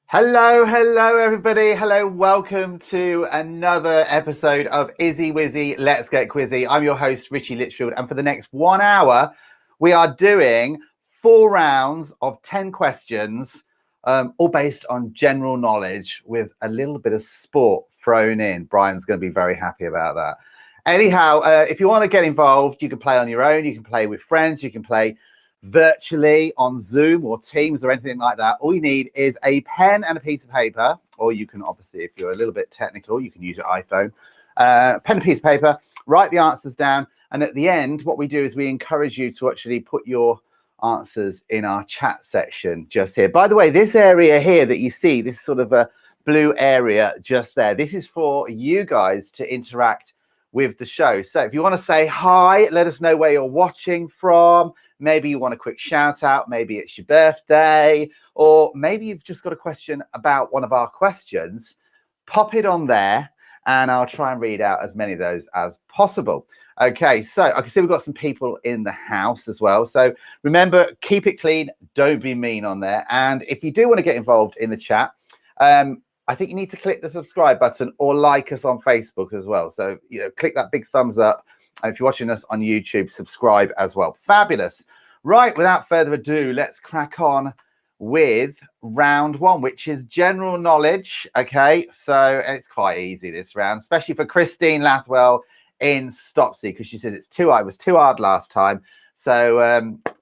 Hello, everybody. Hello, welcome to another episode of Izzy Wizzy Let's Get Quizzy. I'm your host, Richie Litchfield, and for the next 1 hour, we are doing 4 rounds of 10 questions, all based on general knowledge with a little bit of sport thrown in. Brian's going to be very happy about that. Anyhow, if you want to get involved, you can play on your own, you can play with friends, you can play virtually on Zoom or Teams or anything like that. All you need is a pen and a piece of paper, or you can obviously, if you're a little bit technical, you can use your iPhone. Pen and piece of paper, write the answers down, and at the end, what we do is we encourage you to actually put your answers in our chat section just here. By the way, this area here that you see, this is sort of a blue area just there. This is for you guys to interact with the show. So if you want to say hi, let us know where you're watching from. Maybe you want a quick shout out. Maybe it's your birthday, or maybe you've just got a question about one of our questions. Pop it on there and I'll try and read out as many of those as possible. Okay, so I can see we've got some people in the house as well. So remember, keep it clean. Don't be mean on there. And if you do want to get involved in the chat, I think you need to click the subscribe button or like us on Facebook as well. So, you know, click that big thumbs up. And if you're watching us on YouTube, subscribe as well. Fabulous. Right, without further ado, let's crack on with round 1, which is general knowledge. Okay, so and it's quite easy this round, especially for Christine Lathwell in Stopsy, because she says it was too hard last time. So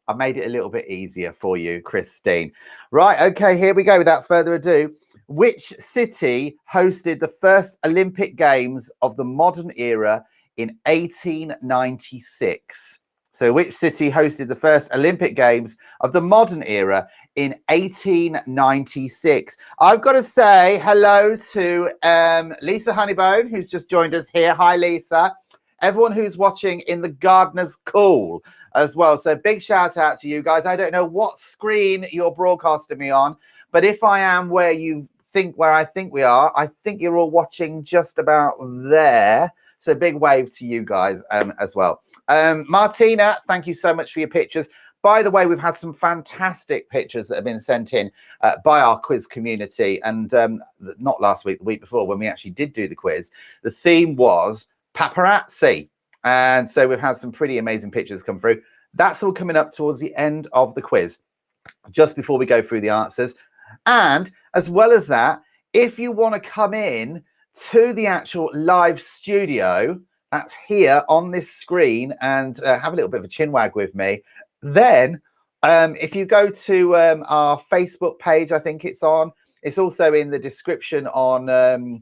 I made it a little bit easier for you, Christine. Right, okay, here we go. Without further ado, which city hosted the first Olympic Games of the modern era in 1896? So which city hosted the first Olympic Games of the modern era in 1896? I've got to say hello to Lisa Honeybone, who's just joined us here. Hi, Lisa. Everyone who's watching in the Gardener's Call as well. So big shout out to you guys. I don't know what screen you're broadcasting me on, but if I am where I think we are, I think you're all watching just about there. So big wave to you guys as well. Martina, thank you so much for your pictures. By the way, we've had some fantastic pictures that have been sent in by our quiz community. And not last week, the week before, when we actually did do the quiz, the theme was paparazzi. And so we've had some pretty amazing pictures come through. That's all coming up towards the end of the quiz, just before we go through the answers. And as well as that, if you want to come in to the actual live studio that's here on this screen and have a little bit of a chinwag with me, then if you go to our Facebook page, I think it's also in the description on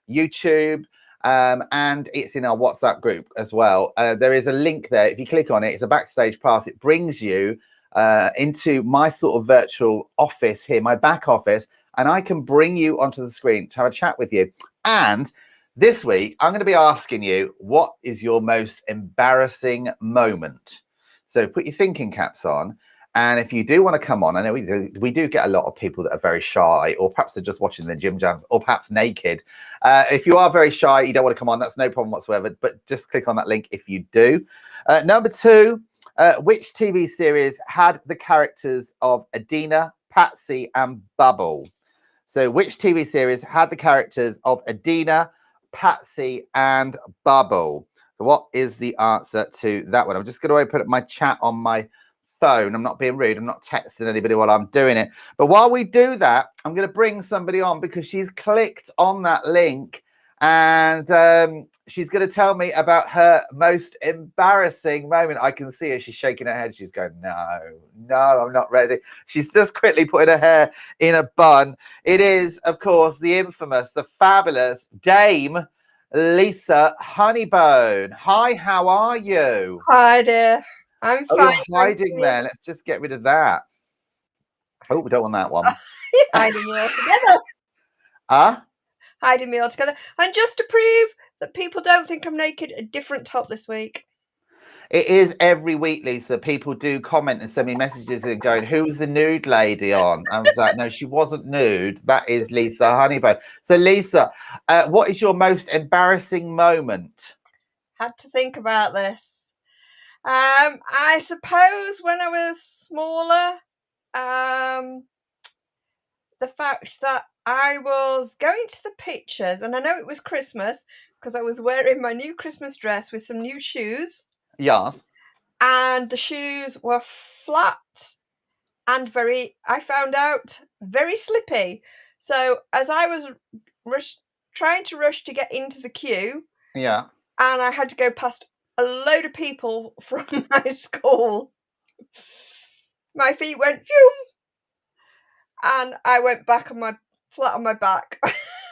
YouTube, and it's in our WhatsApp group as well. There is a link there. If you click on it, it's a backstage pass. It brings you into my sort of virtual office here, my back office, and I can bring you onto the screen to have a chat with you. And this week, I'm going to be asking you, what is your most embarrassing moment? So put your thinking caps on. And if you do want to come on, I know we do get a lot of people that are very shy, or perhaps they're just watching the gym jams, or perhaps naked. If you are very shy, you don't want to come on, that's no problem whatsoever. But just click on that link if you do. Number 2, which TV series had the characters of Adina, Patsy, and Bubble? So which TV series had the characters of Adina, Patsy, and Bubble? What is the answer to that one? I'm just going to open up my chat on my phone. I'm not being rude. I'm not texting anybody while I'm doing it. But while we do that, I'm going to bring somebody on because she's clicked on that link And she's going to tell me about her most embarrassing moment. I can see her. She's shaking her head. She's going, no, I'm not ready. She's just quickly putting her hair in a bun. It is, of course, the infamous, the fabulous Dame Lisa Honeybone. Hi, how are you? Hi, dear. I'm fine. You're hiding there. Let's just get rid of that. Oh, we don't want that one. Hiding me all together. Hiding me all together. And just to prove that people don't think I'm naked, a different top this week. It is every week, Lisa. People do comment and send me messages and going, who's the nude lady on? I was like, no, she wasn't nude. That is Lisa Honeybone. So, Lisa, what is your most embarrassing moment? Had to think about this. I suppose when I was smaller, the fact that I was going to the pictures, and I know it was Christmas because I was wearing my new Christmas dress with some new shoes. Yeah. And the shoes were flat and I found out, very slippy. So as I was trying to rush to get into the queue, yeah, and I had to go past a load of people from my school, my feet went phew, and I went back flat on my back.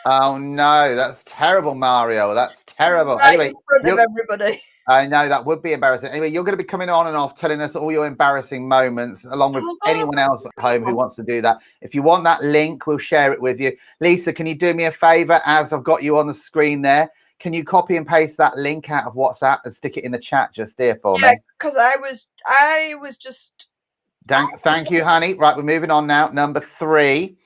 Oh no, that's terrible, Mario. That's terrible. Right anyway, in front of everybody. I know that would be embarrassing. Anyway, you're going to be coming on and off telling us all your embarrassing moments, along with anyone else at home who wants to do that. If you want that link, we'll share it with you. Lisa, can you do me a favor, as I've got you on the screen there? Can you copy and paste that link out of WhatsApp and stick it in the chat just here for me? Because I was just... Thank you, honey. Right, we're moving on now. Number 3.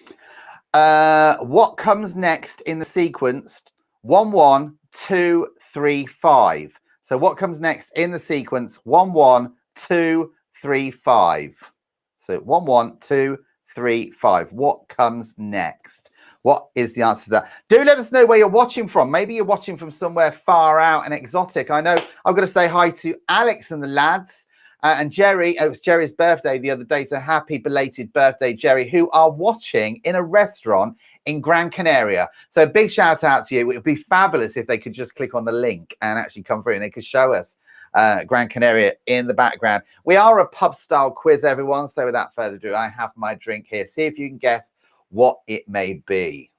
What comes next in the sequence? 1, 1, 2, 3, 5. So what comes next in the sequence? 1, 1, 2, 3, 5. So 1, 1, 2, 3, 5. What comes next? What is the answer to that? Do let us know where you're watching from. Maybe you're watching from somewhere far out and exotic. I know I've got to say hi to Alex and the lads. And Jerry, it was Jerry's birthday the other day, so happy belated birthday, Jerry, who are watching in a restaurant in Gran Canaria. So big shout out to you. It would be fabulous if they could just click on the link and actually come through and they could show us Gran Canaria in the background. We are a pub style quiz, everyone. So without further ado, I have my drink here. See if you can guess what it may be.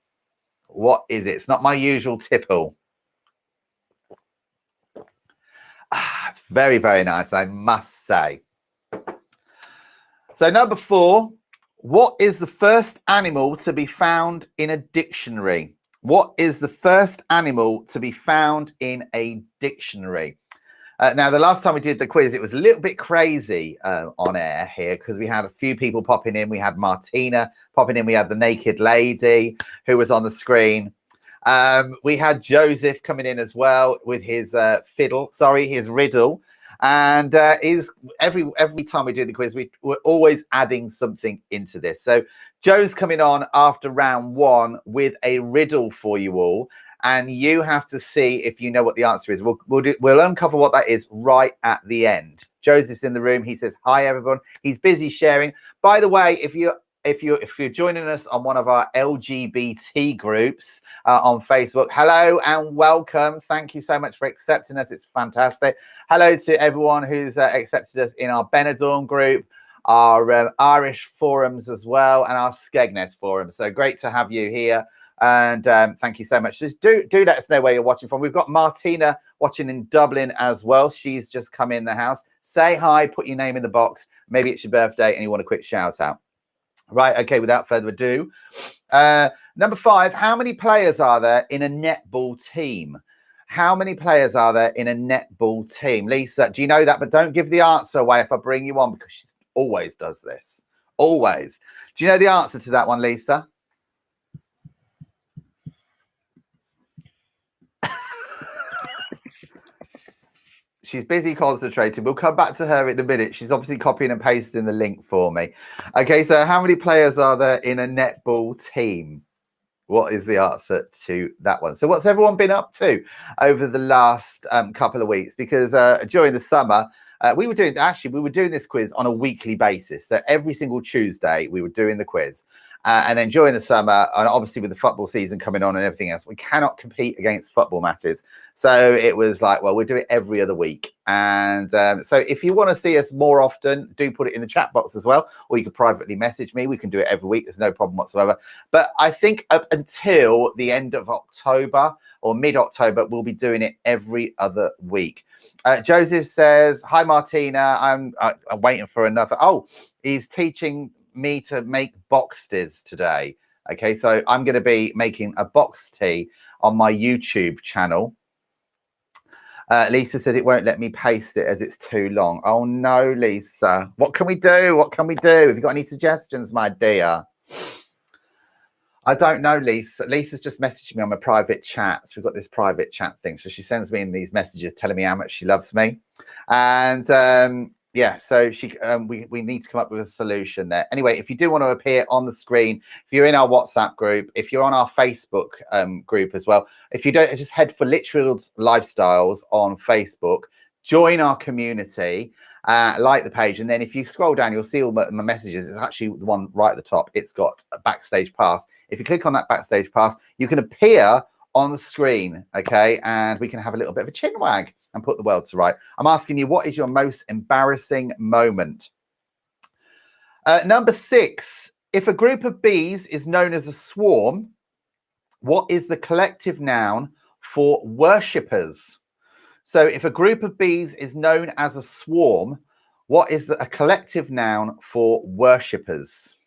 What is it? It's not my usual tipple. It's very, very nice, I must say. So number 4, what is the first animal to be found in a dictionary? What is the first animal to be found in a dictionary? Now, the last time we did the quiz, it was a little bit crazy on air here because we had a few people popping in. We had Martina popping in. We had the naked lady who was on the screen. We had Joseph coming in as well with his his riddle. And every time we do the quiz, we're always adding something into this. So Joe's coming on after round 1 with a riddle for you all. And you have to see if you know what the answer is. We'll uncover what that is right at the end. Joseph's in the room. He says, hi, everyone. He's busy sharing. By the way, if you're joining us on one of our LGBT groups on Facebook, hello and welcome. Thank you so much for accepting us. It's fantastic. Hello to everyone who's accepted us in our Benidorm group, our Irish forums as well, and our Skegness forum. So great to have you here. And thank you so much. Just do let us know where you're watching from. We've got Martina watching in Dublin as well. She's just come in the house. Say hi, put your name in the box. Maybe it's your birthday and you want a quick shout out. Right, okay, without further ado. Number 5, how many players are there in a netball team? How many players are there in a netball team? Lisa, do you know that? But don't give the answer away if I bring you on, because she always does this. Always. Do you know the answer to that one, Lisa? She's busy concentrating. We'll come back to her in a minute. She's obviously copying and pasting the link for me. Okay, so how many players are there in a netball team? What is the answer to that one? So what's everyone been up to over the last couple of weeks? Because during the summer, we were doing this quiz on a weekly basis. So every single Tuesday, we were doing the quiz. And then during the summer, and obviously with the football season coming on and everything else, we cannot compete against football matches. So it was like, well, we'll do it every other week. And so if you want to see us more often, do put it in the chat box as well, or you can privately message me. We can do it every week. There's no problem whatsoever. But I think up until the end of October or mid-October, we'll be doing it every other week. Joseph says, hi, Martina. I'm waiting for another. Oh, he's teaching me to make box teas today. Okay, so I'm going to be making a box tea on my YouTube channel. Lisa said it won't let me paste it as it's too long. Oh no, Lisa, what can we do? What can we do? Have you got any suggestions, my dear? I don't know, Lisa. Lisa's just messaged me on my private chat. So we've got this private chat thing. So she sends me in these messages telling me how much she loves me. And yeah, so we need to come up with a solution there. Anyway, if you do want to appear on the screen, if you're in our WhatsApp group, if you're on our Facebook group as well, if you don't, just head for Litchfield's Lifestyles on Facebook, join our community, like the page, and then if you scroll down, you'll see all my messages. It's actually the one right at the top. It's got a backstage pass. If you click on that backstage pass, you can appear on the screen, okay, and we can have a little bit of a chin wag and put the world to right. I'm asking you, what is your most embarrassing moment? Number 6, if a group of bees is known as a swarm, what is the collective noun for worshippers? So if a group of bees is known as a swarm, what is a collective noun for worshippers?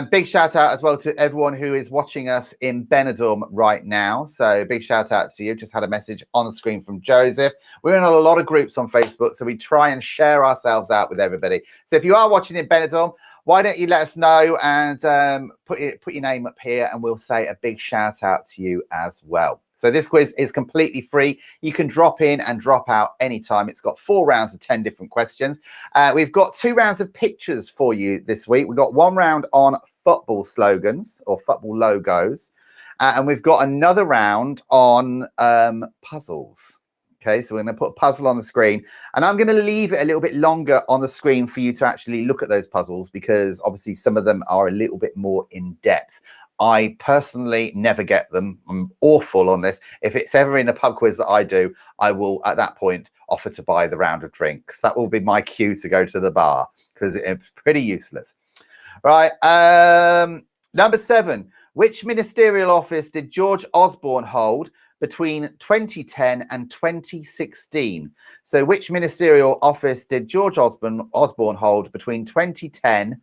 Big shout out as well to everyone who is watching us in Benidorm right now. So big shout out to you. Just had a message on the screen from Joseph. We're in a lot of groups on Facebook, so we try and share ourselves out with everybody. So if you are watching in Benidorm, why don't you let us know and put your name up here, and we'll say a big shout out to you as well. So this quiz is completely free. You can drop in and drop out anytime. It's got 4 rounds of 10 different questions. We've got 2 rounds of pictures for you this week. We've got 1 round on football slogans or football logos. And we've got another round on puzzles. Okay, so we're going to put a puzzle on the screen. And I'm going to leave it a little bit longer on the screen for you to actually look at those puzzles, because obviously some of them are a little bit more in depth. I personally never get them. I'm awful on this. If it's ever in a pub quiz that I do, I will at that point offer to buy the round of drinks. That will be my cue to go to the bar, because it's pretty useless. Right. Number 7. Which ministerial office did George Osborne hold between 2010 and 2016? So which ministerial office did George Osborne hold between 2010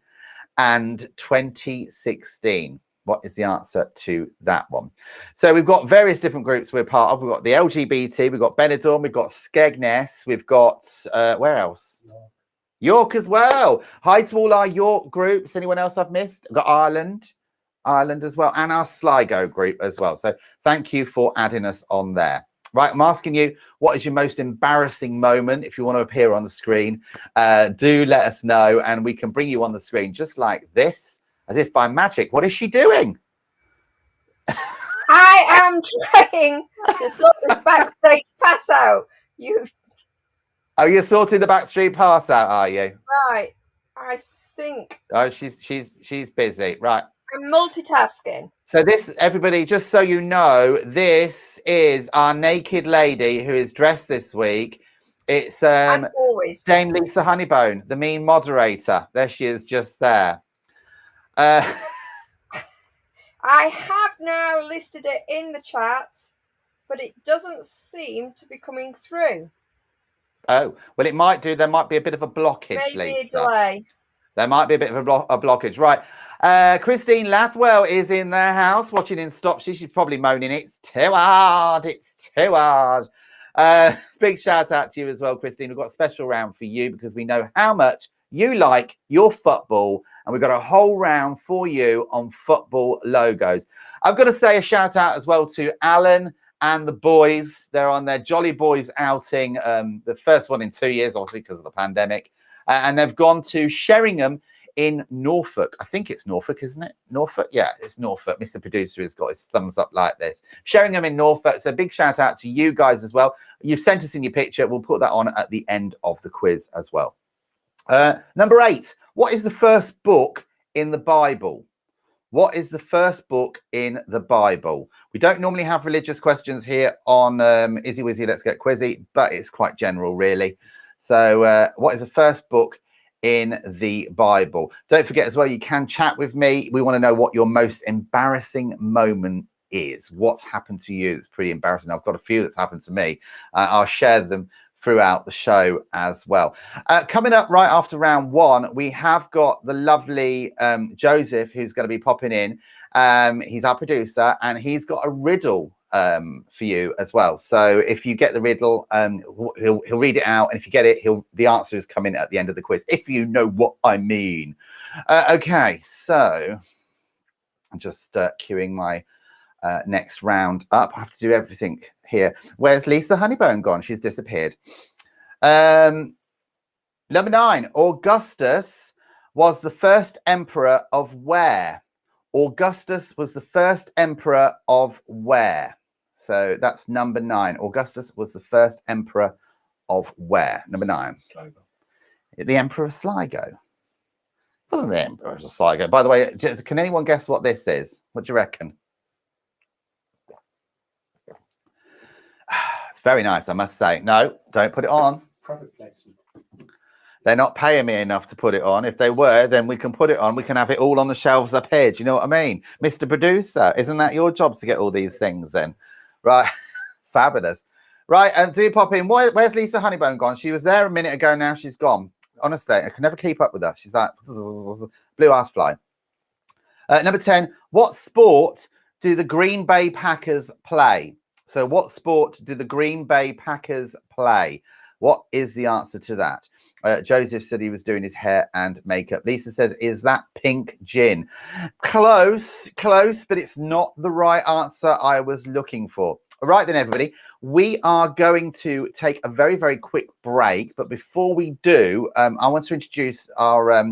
and 2016? What is the answer to that one? So we've got various different groups we're part of. We've got the LGBT, we've got Benidorm, we've got Skegness, we've got, where else? York as well. Hi to all our York groups. Anyone else I've missed? We've got Ireland as well, and our Sligo group as well. So thank you for adding us on there. Right, I'm asking you, what is your most embarrassing moment? If you want to appear on the screen, do let us know, and we can bring you on the screen just like this. As if by magic. What is she doing? I am trying to sort this backstage pass out. Oh, you're sorting the backstage pass out, are you? Right. I think. Oh, she's busy. Right. I'm multitasking. So this, everybody, just so you know, this is our naked lady who is dressed this week. It's Dame Lisa Honeybone, the mean moderator. There she is, just there. I have now listed it in the chat, but it doesn't seem to be coming through. Oh, well, it might do. There might be a bit of a blockage. Maybe a delay. There might be a bit of a blockage. Right. Christine Lathwell is in their house watching in stop. She's probably moaning, it's too hard. It's too hard. Big shout out to you as well, Christine. We've got a special round for you because we know how much you like your football, and we've got a whole round for you on football logos. I've got to say a shout out as well to Alan and the boys. They're on their Jolly Boys outing, the first one in 2 years, obviously because of the pandemic, and they've gone to Sheringham in Norfolk. I think it's Norfolk, isn't it? Norfolk? Yeah, it's Norfolk. Mr. Producer has got his thumbs up like this. Sheringham in Norfolk. So big shout out to you guys as well. You've sent us in your picture. We'll put that on at the end of the quiz as well. Number 8. What is the first book in the Bible? What is the first book in the Bible? We don't normally have religious questions here on Izzy Wizzy Let's Get Quizzy, but it's quite general, really. So what is the first book in the Bible? Don't forget as well, you can chat with me. We want to know what your most embarrassing moment is. What's happened to you that's pretty embarrassing? I've got a few that's happened to me. I'll share them throughout the show as well. Coming up right after round one, we have got the lovely Joseph, who's going to be popping in. He's our producer, and he's got a riddle for you as well. So if you get the riddle, he'll read it out, and if you get it, the answer is coming at the end of the quiz, if you know what I mean. Okay, so I'm just queuing my next round up. I have to do everything here. Where's Lisa Honeybone gone? She's disappeared. Number 9. Augustus was the first emperor of where? Augustus was the first emperor of where? So that's number 9. Augustus was the first emperor of where? Number 9. Sligo. The Emperor of Sligo. Wasn't the Emperor of Sligo? By the way, can anyone guess what this is? What do you reckon? It's very nice, I must say. No, don't put it on. Product placement. They're not paying me enough to put it on. If they were, then we can put it on. We can have it all on the shelves up here. Do you know what I mean? Mr. Producer, isn't that your job to get all these things then? Right. Fabulous. Right. Do pop in. Where's Lisa Honeybone gone? She was there a minute ago. Now she's gone. Honestly, I can never keep up with her. She's like blue ass fly. Number 10. What sport do the Green Bay Packers play? So what sport do the Green Bay Packers play? What is the answer to that? Joseph said he was doing his hair and makeup. Lisa says, is that pink gin? Close, but it's not the right answer I was looking for. All right then, everybody. We are going to take a very, very quick break. But before we do, I want to introduce our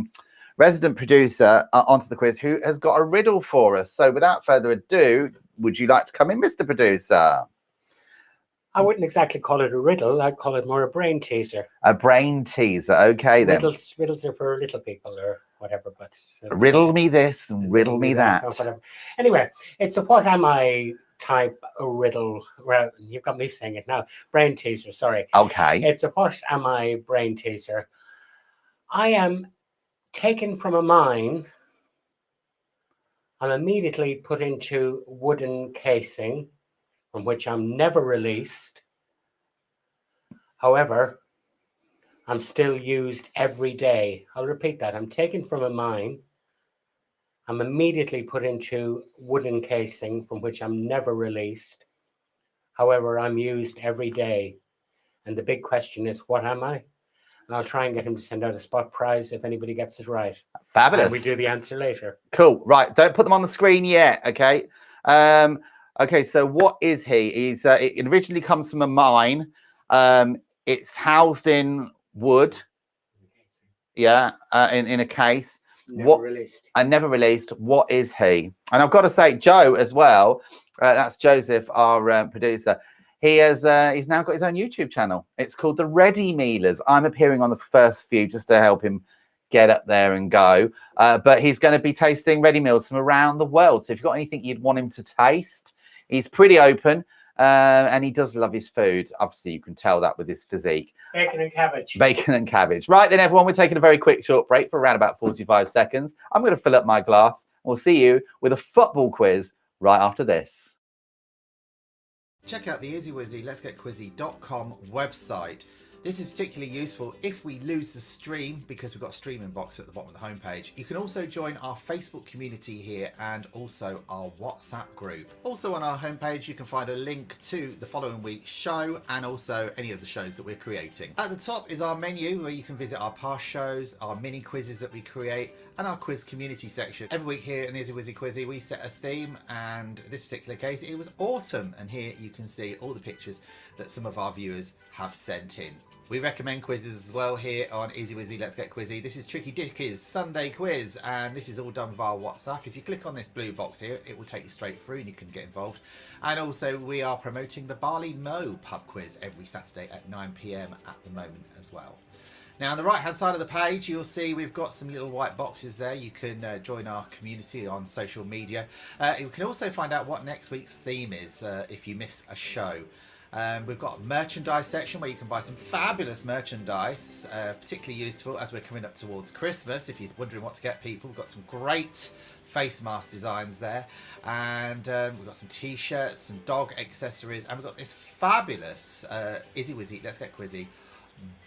resident producer onto the quiz, who has got a riddle for us. So without further ado, would you like to come in, Mr. Producer? I wouldn't exactly call it a riddle. I'd call it more a brain teaser. A brain teaser. Okay, then. Riddles are for little people or whatever. But riddle me this and riddle me that. Whatever. Anyway, it's a what am I type of riddle. Well, you've got me saying it now. Brain teaser, sorry. Okay. It's a what am I brain teaser. I am taken from a mine. I'm immediately put into wooden casing, from which I'm never released. However, I'm still used every day. I'll repeat that. I'm taken from a mine. I'm immediately put into wooden casing, from which I'm never released. However, I'm used every day. And the big question is, what am I? And I'll try and get him to send out a spot prize if anybody gets it right. Fabulous. And we do the answer later. Cool. Right. Don't put them on the screen yet. Okay. Okay, so what is he? He's it originally comes from a mine. It's housed in wood. Yeah, in a case. Never released. I never released. What is he? And I've got to say, Joe as well. That's Joseph, our producer. He has. He's now got his own YouTube channel. It's called The Ready Mealers. I'm appearing on the first few just to help him get up there and go. But he's going to be tasting ready meals from around the world. So if you've got anything you'd want him to taste, he's pretty open, and he does love his food. Obviously, you can tell that with his physique. Bacon and cabbage. Bacon and cabbage. Right then, everyone, we're taking a very quick short break for around about 45 seconds. I'm going to fill up my glass. We'll see you with a football quiz right after this. Check out the Izzy Wizzy Let's Get Quizzy.com website. This is particularly useful if we lose the stream, because we've got a streaming box at the bottom of the homepage. You can also join our Facebook community here and also our WhatsApp group. Also on our homepage, you can find a link to the following week's show and also any of the shows that we're creating. At the top is our menu where you can visit our past shows, our mini quizzes that we create, and our quiz community section. Every week here in Izzy Wizzy Quizzy, we set a theme, and this particular case, it was autumn. And here you can see all the pictures that some of our viewers have sent in. We recommend quizzes as well here on Izzy Wizzy Let's Get Quizzy. This is Tricky Dickie's Sunday quiz, and this is all done via WhatsApp. If you click on this blue box here, it will take you straight through and you can get involved. And also we are promoting the Barley Mow pub quiz every Saturday at 9 PM at the moment as well. Now, on the right-hand side of the page, you'll see we've got some little white boxes there. You can join our community on social media. You can also find out what next week's theme is if you miss a show. We've got a merchandise section where you can buy some fabulous merchandise, particularly useful as we're coming up towards Christmas. If you're wondering what to get people, we've got some great face mask designs there, and we've got some t-shirts, some dog accessories, and we've got this fabulous Izzy Wizzy Let's Get Quizzy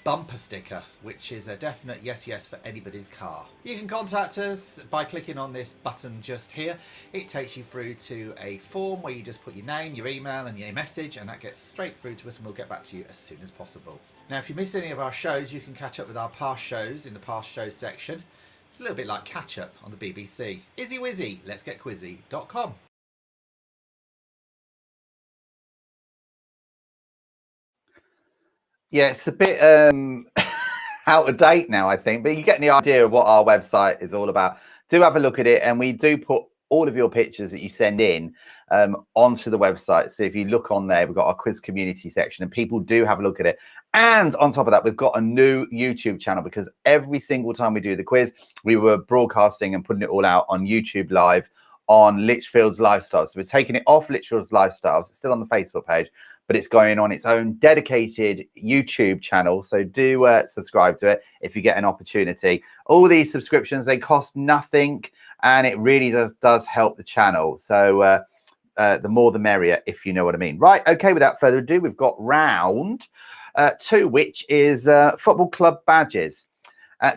bumper sticker, which is a definite yes for anybody's car. You can contact us by clicking on this button just here. It takes you through to a form where you just put your name, your email and your message, and that gets straight through to us, and we'll get back to you as soon as possible. Now, if you miss any of our shows, you can catch up with our past shows in the past shows section. It's a little bit like catch up on the BBC. Izzy Wizzy Let's Get Quizzy.com. Yeah, it's a bit out of date now, I think, but you get the idea of what our website is all about. Do have a look at it, and we do put all of your pictures that you send in onto the website. So if you look on there, we've got our quiz community section, and people do have a look at it. And on top of that, we've got a new YouTube channel, because every single time we do the quiz, we were broadcasting and putting it all out on YouTube Live on Litchfield's Lifestyles. So we're taking it off Litchfield's Lifestyles. It's still on the Facebook page, but it's going on its own dedicated YouTube channel. So do subscribe to it if you get an opportunity. All these subscriptions, they cost nothing, and it really does help the channel. So the more the merrier, if you know what I mean. Right, okay, without further ado, we've got round 2, which is football club badges.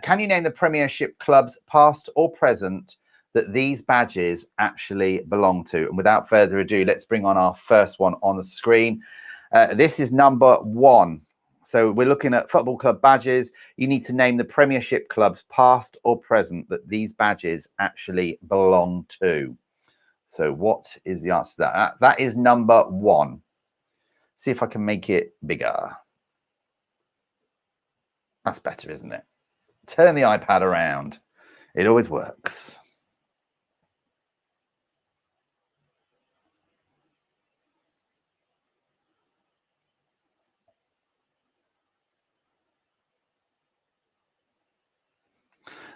Can you name the Premiership clubs, past or present, that these badges actually belong to? And without further ado, let's bring on our first one on the screen. This is number 1. So we're looking at football club badges. You need to name the Premiership clubs, past or present, that these badges actually belong to. So what is the answer to that? That is number 1. See if I can make it bigger. That's better, isn't it? Turn the iPad around. It always works.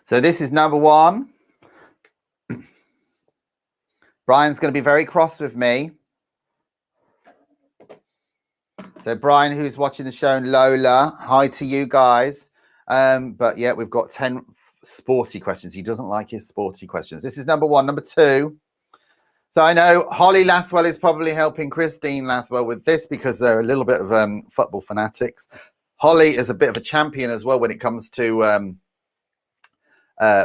So this is number 1. Brian's going to be very cross with me. So Brian, who's watching the show, and Lola, hi to you guys. But yeah, we've got 10 sporty questions. He doesn't like his sporty questions. This is number 1. Number 2. So I know Holly Lathwell is probably helping Christine Lathwell with this, because they're a little bit of football fanatics. Holly is a bit of a champion as well when it comes to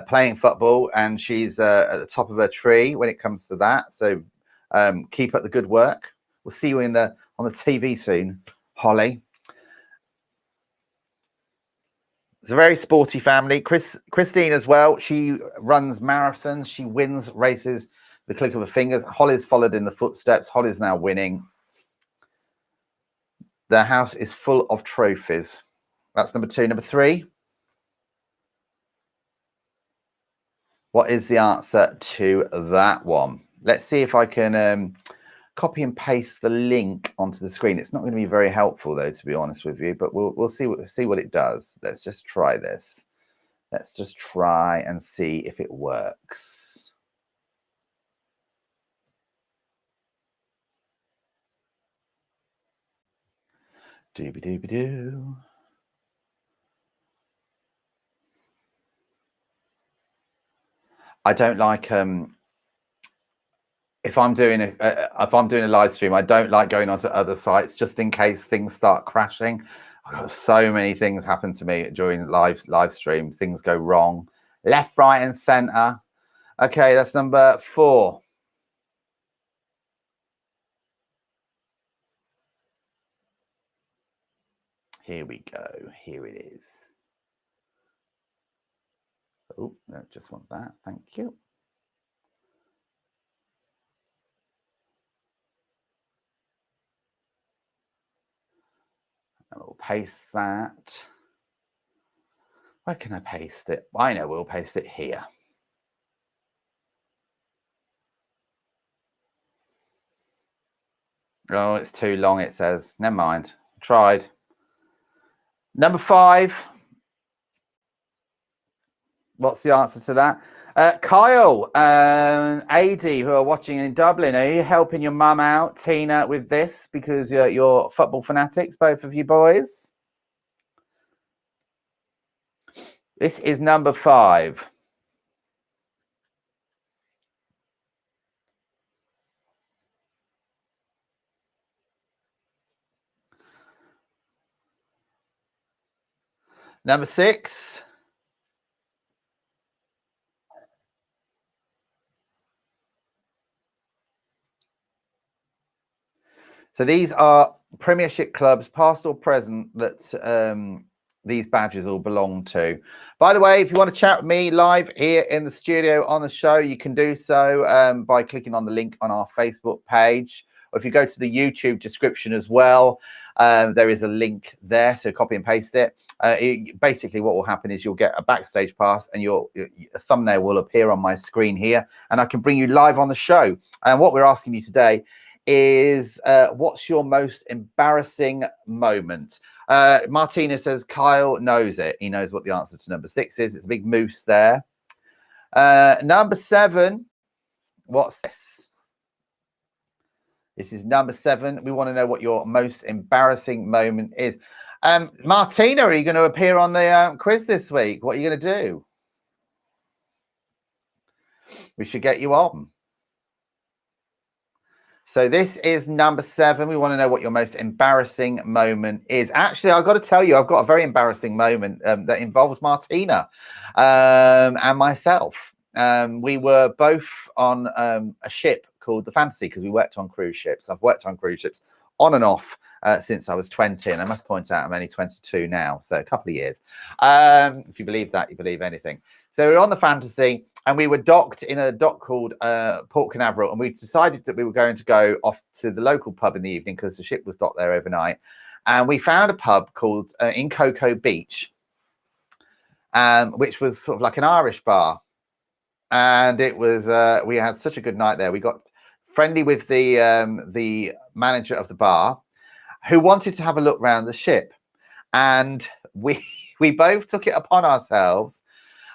playing football, and she's at the top of her tree when it comes to that. So keep up the good work. We'll see you on the TV soon, Holly. It's a very sporty family. Christine as well. She runs marathons. She wins races the click of her fingers. Holly's followed in the footsteps. Holly's now winning. Their house is full of trophies. That's number 2. Number 3. What is the answer to that one? Let's see if I can copy and paste the link onto the screen. It's not going to be very helpful, though, to be honest with you, but we'll see what it does. Let's just try this. Let's just try and see if it works. Dooby-dooby-doo. I don't like if I'm doing a live stream, I don't like going onto other sites just in case things start crashing. I've got so many things happen to me during live stream. Things go wrong, left, right, and center. Okay, that's number 4. Here we go. Here it is. Oh, no, just want that. Thank you. And we'll paste that. Where can I paste it? I know, we'll paste it here. Oh, it's too long, it says. Never mind. Tried. Number 5. What's the answer to that? Kyle and AD, who are watching in Dublin, are you helping your mum out, Tina, with this because you're football fanatics, both of you boys? This is number 5. Number 6. So these are Premiership clubs, past or present, that these badges all belong to. By the way, if you want to chat with me live here in the studio on the show, you can do so by clicking on the link on our Facebook page. Or if you go to the YouTube description as well, there is a link there, so copy and paste it. Basically, what will happen is you'll get a backstage pass and your thumbnail will appear on my screen here, and I can bring you live on the show. And what we're asking you today is what's your most embarrassing moment? Martina says Kyle knows it. He knows what the answer to number 6 is. It's a big moose there. Number 7. What's this? This is number 7. We want to know what your most embarrassing moment is. Martina, are you going to appear on the quiz this week? What are you going to do? We should get you on. So this is number 7. We want to know what your most embarrassing moment is. Actually, I've got to tell you, I've got a very embarrassing moment that involves Martina and myself. We were both on a ship called the Fantasy because we worked on cruise ships. I've worked on cruise ships on and off since I was 20, and I must point out I'm only 22 now, so a couple of years. If you believe that, you believe anything. So we're on the Fantasy, and we were docked in a dock called Port Canaveral, and we decided that we were going to go off to the local pub in the evening because the ship was docked there overnight. And we found a pub called in Cocoa Beach, which was sort of like an Irish bar. And it was we had such a good night there. We got friendly with the manager of the bar, who wanted to have a look around the ship, and we both took it upon ourselves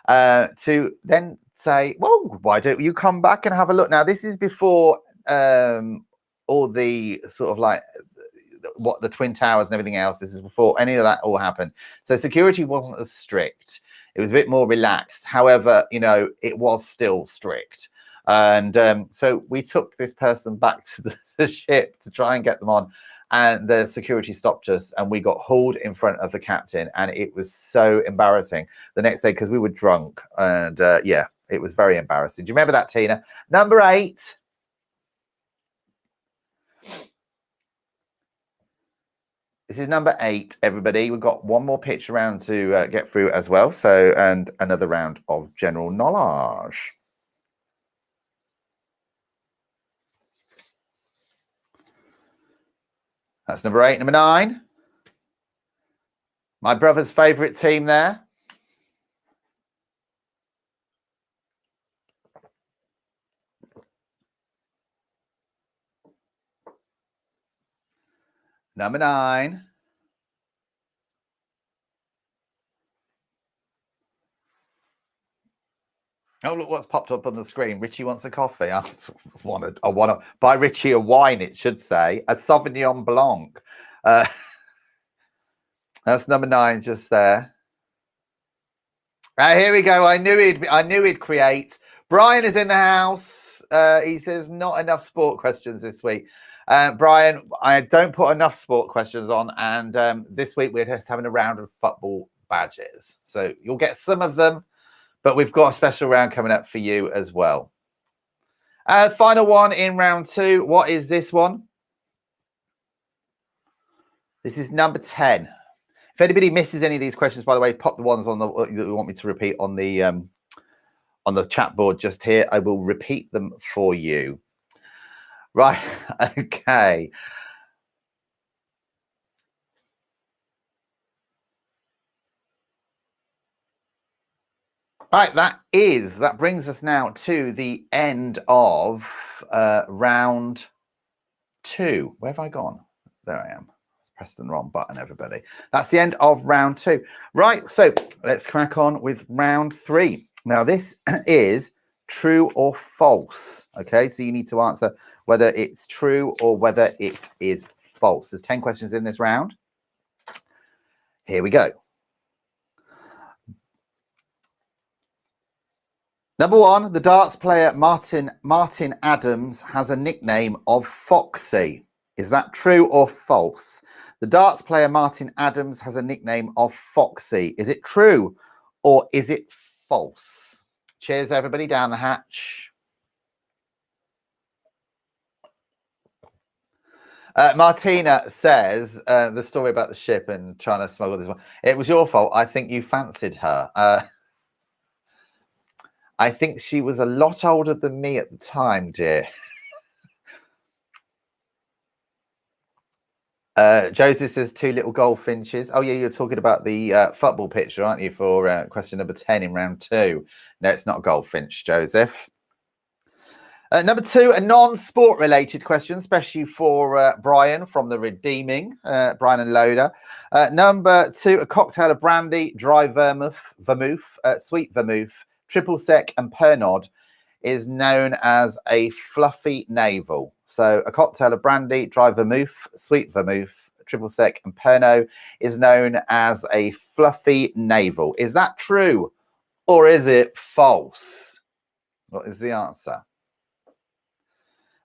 to then say, well, why don't you come back and have a look? Now, this is before all the sort of like what the Twin Towers and everything else. This is before any of that all happened. So security wasn't as strict. It was a bit more relaxed. However, you know, it was still strict. And so we took this person back to the ship to try and get them on. And the security stopped us, and we got hauled in front of the captain. And it was so embarrassing the next day because we were drunk. And yeah, it was very embarrassing. Do you remember that, Tina? Number 8. This is number 8, everybody. We've got one more pitch round to get through as well. So, and another round of general knowledge. That's number 8. Number 9. My brother's favourite team there. Number 9. Oh, look what's popped up on the screen. Richie wants a coffee. I want to buy Richie a wine, it should say. A Sauvignon Blanc. That's number 9 just there. Here we go. I knew he'd create. Brian is in the house. He says not enough sport questions this week. Brian, I don't put enough sport questions on, and this week we're just having a round of football badges. So you'll get some of them, but we've got a special round coming up for you as well. Final one in round 2. What is this one? This is number 10. If anybody misses any of these questions, by the way, pop the ones on the you want me to repeat on the chat board just here. I will repeat them for you. Right. Okay. Right, that brings us now to the end of round 2. Where have I gone? There I am. Pressed the wrong button, everybody. That's the end of round 2. Right, so let's crack on with round 3. Now, this is true or false. Okay, so you need to answer whether it's true or whether it is false. There's 10 questions in this round. Here we go. Number one, the darts player Martin Adams has a nickname of Foxy. Is that true or false? The darts player Martin Adams has a nickname of Foxy. Is it true or is it false? Cheers, everybody, down the hatch. Martina says the story about the ship and trying to smuggle this one. It was your fault. I think you fancied her. I think she was a lot older than me at the time, dear. Joseph says 2 little goldfinches. Oh, yeah, you're talking about the football picture, aren't you, for question number 10 in round 2? No, it's not goldfinch, Joseph. Number 2, a non-sport related question, especially for Brian from the Redeeming, Brian and Loda. Number 2, a cocktail of brandy, dry vermouth, sweet vermouth, triple sec and Pernod is known as a fluffy navel. So a cocktail of brandy, dry vermouth, sweet vermouth, triple sec and Pernod is known as a fluffy navel. Is that true or is it false? What is the answer?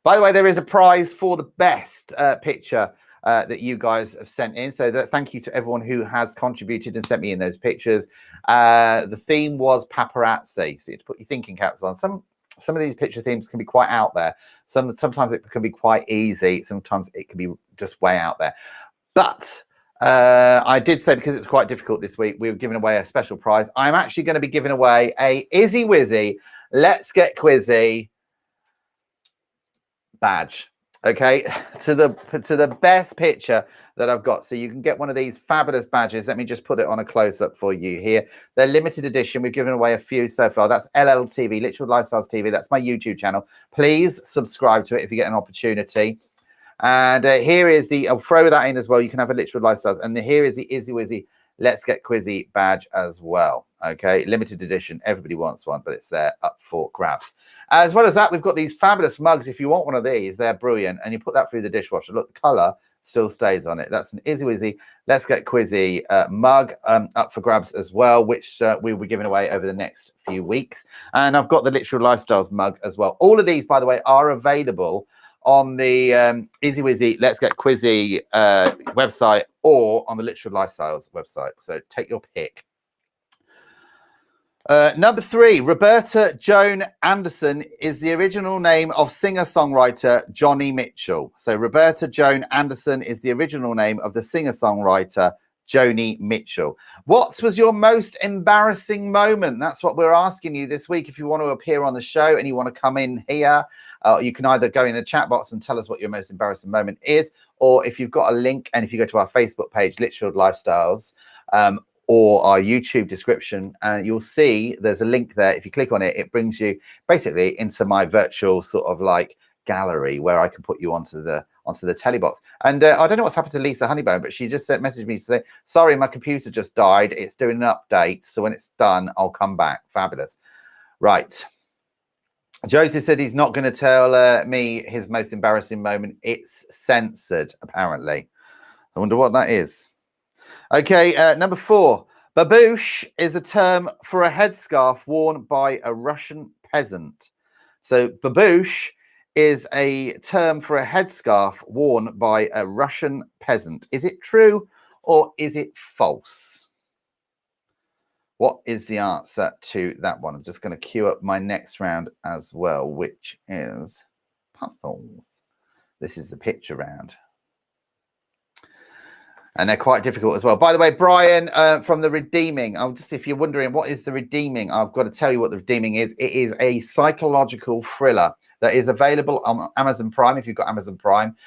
By the way, there is a prize for the best picture that you guys have sent in. So thank you to everyone who has contributed and sent me in those pictures. The theme was paparazzi. So you have to put your thinking caps on. Some of these picture themes can be quite out there. Sometimes it can be quite easy. Sometimes it can be just way out there. But I did say, because it's quite difficult this week, we were giving away a special prize. I'm actually going to be giving away a Izzy Wizzy Let's Get Quizzy badge. Okay, to the best picture that I've got. So you can get one of these fabulous badges. Let me just put it on a close-up for you here. They're limited edition. We've given away a few so far. That's LLTV, Literally Lifestyles TV. That's my YouTube channel. Please subscribe to it if you get an opportunity. And here is the, I'll throw that in as well. You can have a Literally Lifestyles. And here is the Izzy Wizzy Let's Get Quizzy badge as well. Okay, limited edition. Everybody wants one, but it's there up for grabs. As well as that, we've got these fabulous mugs. If you want one of these, they're brilliant. And you put that through the dishwasher. Look, the colour still stays on it. That's an Izzy Wizzy Let's Get Quizzy mug up for grabs as well, which we will be giving away over the next few weeks. And I've got the Literal Lifestyles mug as well. All of these, by the way, are available on the Izzy Wizzy Let's Get Quizzy website or on the Literal Lifestyles website. So take your pick. Number 3, Roberta Joan Anderson is the original name of singer-songwriter Joni Mitchell. So Roberta Joan Anderson is the original name of the singer-songwriter Joni Mitchell. What was your most embarrassing moment? That's what we're asking you this week. If you want to appear on the show and you want to come in here, you can either go in the chat box and tell us what your most embarrassing moment is, or if you've got a link and if you go to our Facebook page, Literal Lifestyles, or our YouTube description, you'll see there's a link there. If you click on it, it brings you basically into my virtual sort of like gallery where I can put you onto the telly box. And I don't know what's happened to Lisa Honeybone, but she just messaged me to say, sorry, my computer just died. It's doing an update. So when it's done, I'll come back. Fabulous. Right. Joseph said he's not going to tell me his most embarrassing moment. It's censored, apparently. I wonder what that is. Okay, number 4. Babouche is a term for a headscarf worn by a Russian peasant. So babouche is a term for a headscarf worn by a Russian peasant. Is it true or is it false? What is the answer to that one? I'm just going to queue up my next round as well, which is puzzles. This is the picture round. And they're quite difficult as well. By the way, Brian from the Redeeming, if you're wondering what is the Redeeming, I've got to tell you what the Redeeming is. It is a psychological thriller that is available on Amazon Prime. If you've got Amazon Prime,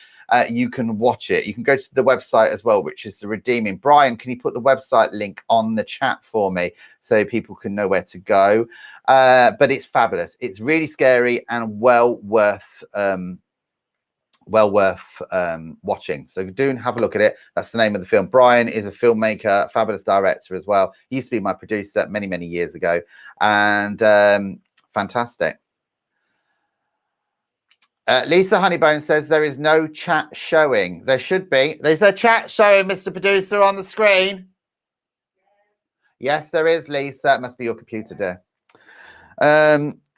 you can watch it. You can go to the website as well, which is the Redeeming. Brian, can you put the website link on the chat for me so people can know where to go? But it's fabulous. It's really scary and well worth well worth watching. So do have a look at it. That's the name of the film. Brian is a filmmaker, fabulous director as well. He used to be my producer many years ago, and fantastic. Lisa Honeybone says there is no chat showing. There should be. There's a chat showing, Mr. Producer, on the screen. Yes, there is, Lisa. It must be your computer, dear.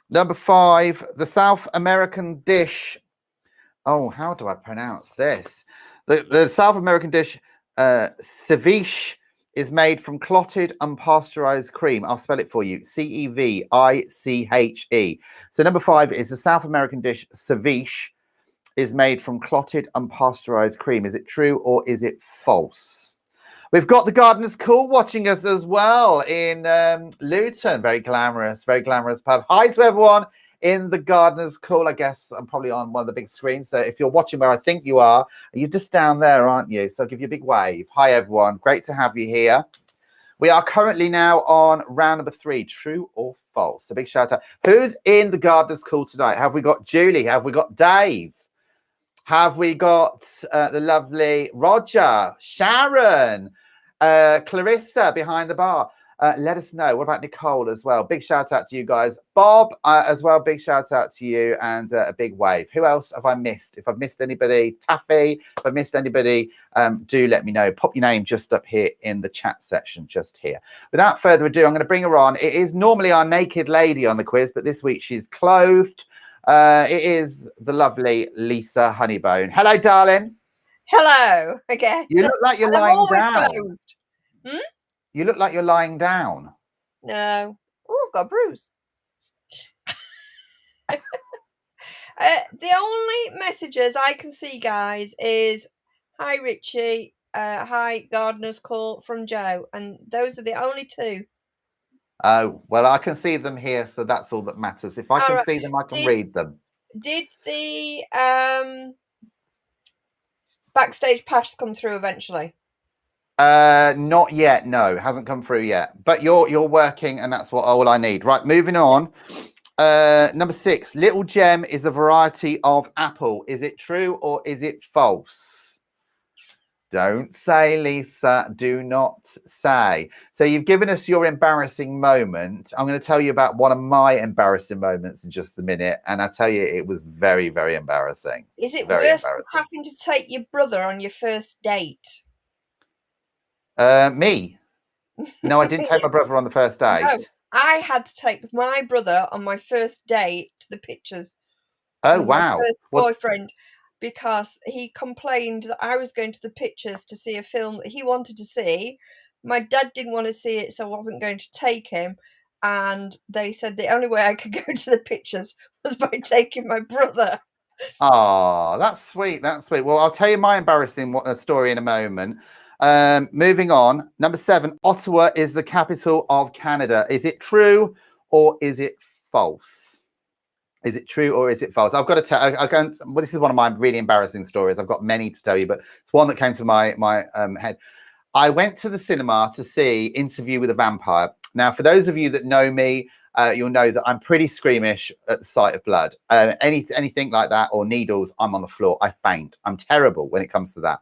Number 5, the South American dish. Oh, how do I pronounce this? The South American dish, ceviche, is made from clotted unpasteurized cream. I'll spell it for you. Ceviche. So number 5 is the South American dish ceviche is made from clotted unpasteurized cream. Is it true or is it false? We've got the Gardeners Cool watching us as well in Luton. Very glamorous pub. Hi to everyone in the Gardeners Cool. I guess I'm probably on one of the big screens. So if you're watching where I think you are, you're just down there, aren't you? So I'll give you a big wave. Hi, everyone. Great to have you here. We are currently now on round number 3, true or false. A big shout out. Who's in the Gardeners Cool tonight? Have we got Julie? Have we got Dave? Have we got the lovely Roger, Sharon, Clarissa behind the bar? Let us know. What about Nicole as well? Big shout out to you guys. Bob as well. Big shout out to you and a big wave. Who else have I missed? If I've missed anybody, Taffy, if I've missed anybody, do let me know. Pop your name just up here in the chat section, just here. Without further ado, I'm going to bring her on. It is normally our naked lady on the quiz, but this week she's clothed. It is the lovely Lisa Honeybone. Hello, darling. Hello again. You look like you're lying down. Closed. You look like you're lying down. No. Oh, I've got a bruise. The only messages I can see, guys, is hi Richie, hi Gardener's Call from Joe, and those are the only 2. Oh, well, I can see them here, so that's all that matters. If I can see them, I can read them. Did the backstage pass come through eventually? Not yet. No, hasn't come through yet. But you're working, and that's all I need. Right, moving on. Number 6, Little Gem is a variety of apple. Is it true or is it false? Don't say, Lisa. Do not say. So you've given us your embarrassing moment. I'm going to tell you about one of my embarrassing moments in just a minute. And I tell you, it was very, very embarrassing. Is it worse than having to take your brother on your first date? Me? No, I didn't take my brother on the first date. No, I had to take my brother on my first date to the pictures. Oh, wow. My first boyfriend. Because he complained that I was going to the pictures to see a film that he wanted to see. My dad didn't want to see it, so I wasn't going to take him. And they said the only way I could go to the pictures was by taking my brother. Oh, that's sweet. That's sweet. Well, I'll tell you my embarrassing story in a moment. Moving on. Number 7, Ottawa is the capital of Canada. Is it true or is it false? Is it true or is it false? I've got to tell. Well, this is one of my really embarrassing stories. I've got many to tell you, but it's one that came to my head. I went to the cinema to see Interview with a Vampire. Now, for those of you that know me, you'll know that I'm pretty squeamish at the sight of blood. Anything like that or needles, I'm on the floor. I faint. I'm terrible when it comes to that.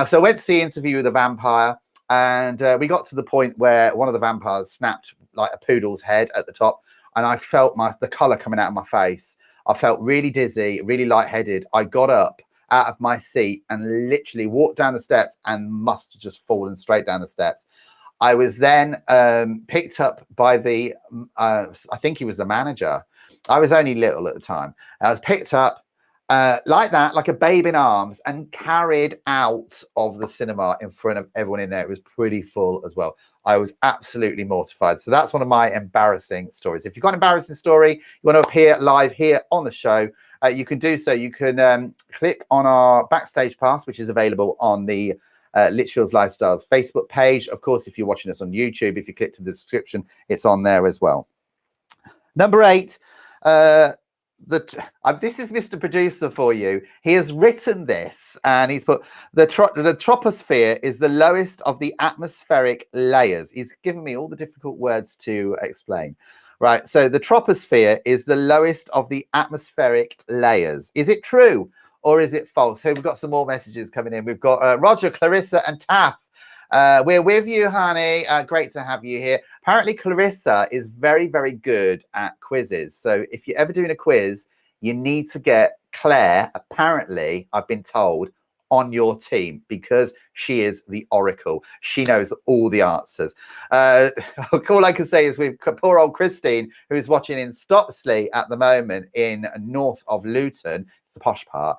So I went to see Interview with a Vampire, and we got to the point where one of the vampires snapped like a poodle's head at the top. And I felt the colour coming out of my face. I felt really dizzy, really lightheaded. I got up out of my seat and literally walked down the steps and must have just fallen straight down the steps. I was then picked up by the, I think he was the manager. I was only little at the time. I was picked up like that, like a babe in arms, and carried out of the cinema in front of everyone in there. It was pretty full as well. I was absolutely mortified. So that's one of my embarrassing stories. If you've got an embarrassing story, you want to appear live here on the show, you can do so. You can click on our backstage pass, which is available on the Litchfield's Lifestyles Facebook page. Of course, if you're watching us on YouTube, if you click to the description, it's on there as well. Number 8, this is Mr. Producer for you. He has written this and he's put the troposphere is the lowest of the atmospheric layers. He's given me all the difficult words to explain. Right, so the troposphere is the lowest of the atmospheric layers. Is it true or is it false? So we've got some more messages coming in. We've got Roger, Clarissa, and Taff. We're with you, honey. Great to have you here. Apparently, Clarissa is very, very good at quizzes. So if you're ever doing a quiz, you need to get Claire, apparently, I've been told, on your team because she is the oracle. She knows all the answers. All I can say is we've got poor old Christine, who's watching in Stopsley at the moment in north of Luton. It's the posh part.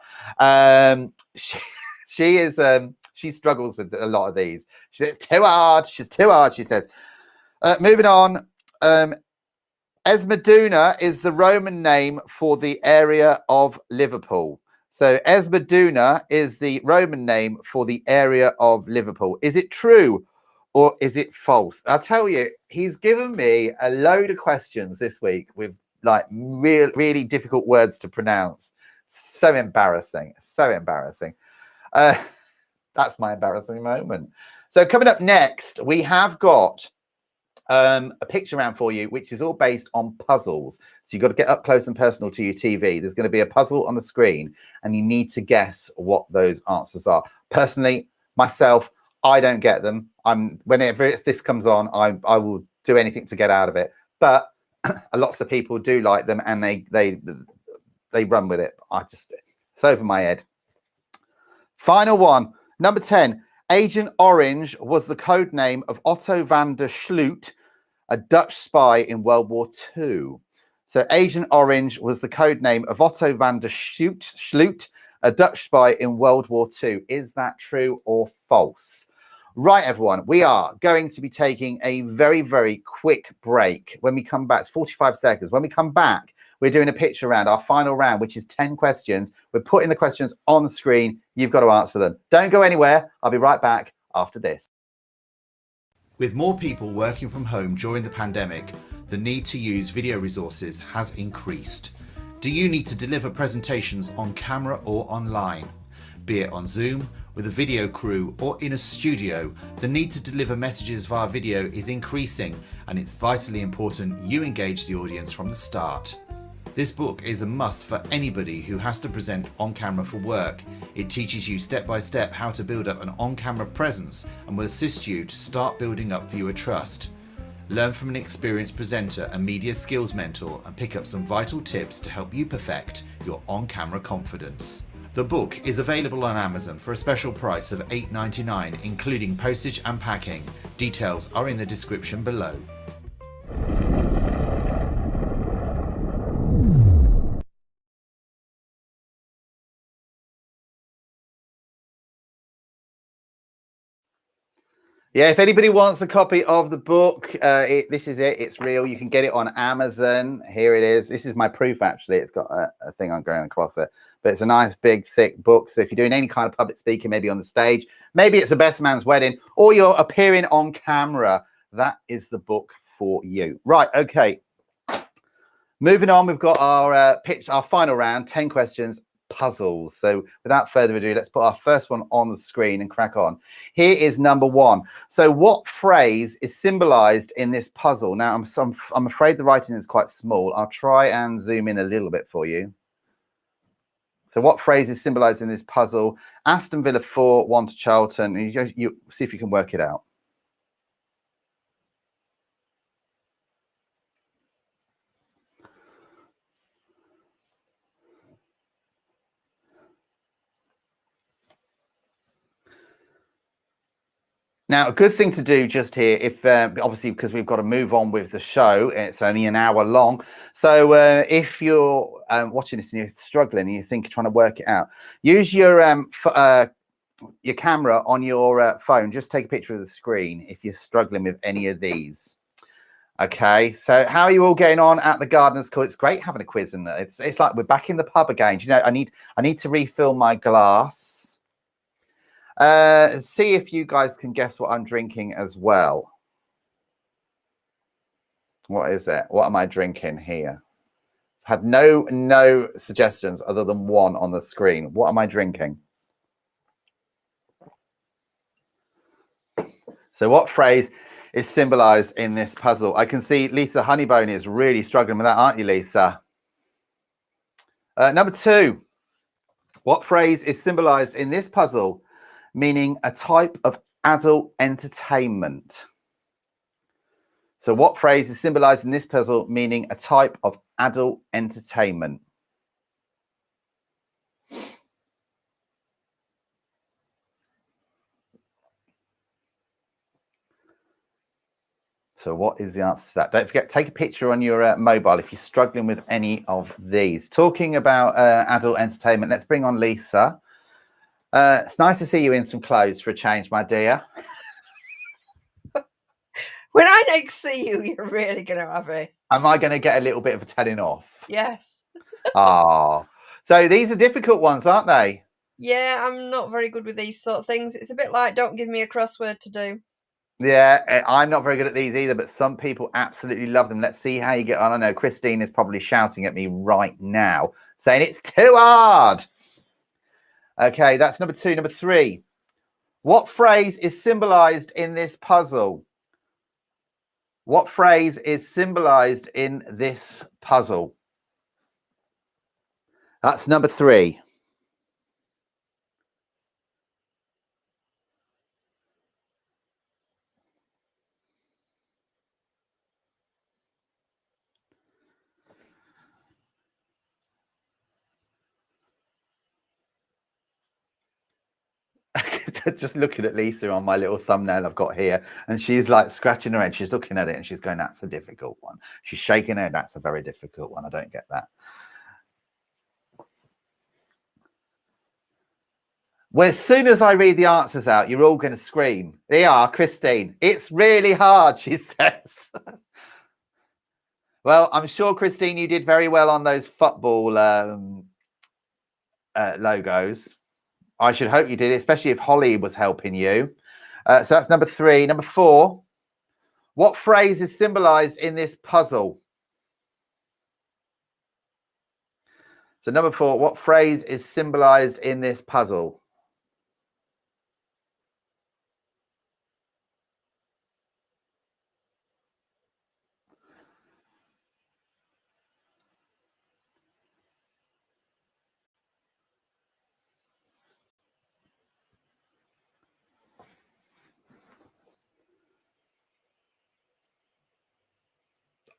She struggles with a lot of these. She says, it's too hard. She's too hard, she says. Moving on. Esmeduna is the Roman name for the area of Liverpool. So Esmeduna is the Roman name for the area of Liverpool. Is it true or is it false? I'll tell you, he's given me a load of questions this week with like really difficult words to pronounce. So embarrassing. So embarrassing. That's my embarrassing moment. So coming up next, we have got a picture round for you, which is all based on puzzles. So you've got to get up close and personal to your TV. There's going to be a puzzle on the screen and you need to guess what those answers are. Personally, myself, I don't get them. Whenever this comes on, I will do anything to get out of it. But lots of people do like them and they run with it. It's over my head. Final one, number 10. Agent Orange was the code name of Otto van der Sloot, a Dutch spy in World War II. So Agent Orange was the code name of Otto van der Sloot, a Dutch spy in World War II. Is that true or false? Right, everyone, we are going to be taking a very, very quick break. When we come back, it's 45 seconds. When we come back, we're doing a picture round, our final round, which is 10 questions. We're putting the questions on the screen. You've got to answer them. Don't go anywhere. I'll be right back after this. With more people working from home during the pandemic, the need to use video resources has increased. Do you need to deliver presentations on camera or online? Be it on Zoom, with a video crew, or in a studio, the need to deliver messages via video is increasing, and it's vitally important you engage the audience from the start. This book is a must for anybody who has to present on camera for work. It teaches you step by step how to build up an on-camera presence and will assist you to start building up viewer trust. Learn from an experienced presenter and media skills mentor and pick up some vital tips to help you perfect your on-camera confidence. The book is available on Amazon for a special price of $8.99, including postage and packing. Details are in the description below. Yeah, if anybody wants a copy of the book, this is it. It's real. You can get it on Amazon. Here it is. This is my proof, actually. It's got a thing I'm going across it. But it's a nice, big, thick book. So if you're doing any kind of public speaking, maybe on the stage, maybe it's a best man's wedding, or you're appearing on camera, that is the book for you. Right, okay. Moving on, we've got our final round, 10 questions. Puzzles. So without further ado, let's put our first one on the screen and crack on. Here is number 1. So what phrase is symbolized in this puzzle? Now I'm afraid the writing is quite small. I'll try and zoom in a little bit for you. So what phrase is symbolized in this puzzle? Aston Villa 4, 1 to Charlton. You see if you can work it out. Now, a good thing to do just here, if obviously because we've got to move on with the show, it's only an hour long. So if you're watching this and you're struggling and you think you're trying to work it out, use your camera on your phone. Just take a picture of the screen if you're struggling with any of these. Okay, so how are you all getting on at the Gardeners' Call? It's great having a quiz, and it's like we're back in the pub again. Do you know, I need to refill my glass. See if you guys can guess what I'm drinking as well. What is it? What am I drinking here? Had no suggestions other than one on the screen. What am I drinking? So what phrase is symbolized in this puzzle? I can see Lisa Honeybone is really struggling with that, aren't you, Lisa? Number 2. What phrase is symbolized in this puzzle, meaning a type of adult entertainment? So what phrase is symbolized in this puzzle, meaning a type of adult entertainment? So what is the answer to that? Don't forget, take a picture on your mobile if you're struggling with any of these. Talking about adult entertainment, let's bring on Lisa. It's nice to see you in some clothes for a change, my dear. When I next see you, you're really going to have it. Am I going to get a little bit of a telling off? Yes. Oh, so these are difficult ones, aren't they? Yeah, I'm not very good with these sort of things. It's a bit like don't give me a crossword to do. Yeah, I'm not very good at these either, but some people absolutely love them. Let's see how you get on. I know Christine is probably shouting at me right now, saying it's too hard. Okay, that's number 2. Number 3. What phrase is symbolized in this puzzle? What phrase is symbolized in this puzzle? That's number 3. Just looking at Lisa on my little thumbnail I've got here, and she's like scratching her head. She's looking at it and she's going, that's a difficult one. She's shaking her head. That's a very difficult one. I don't get that. Well, as soon as I read the answers out, you're all going to scream. They are, Christine. It's really hard, she says. Well, I'm sure, Christine, you did very well on those football logos. I should hope you did, especially if Holly was helping you. So that's number 3. Number 4. What phrase is symbolized in this puzzle? So number 4, what phrase is symbolized in this puzzle?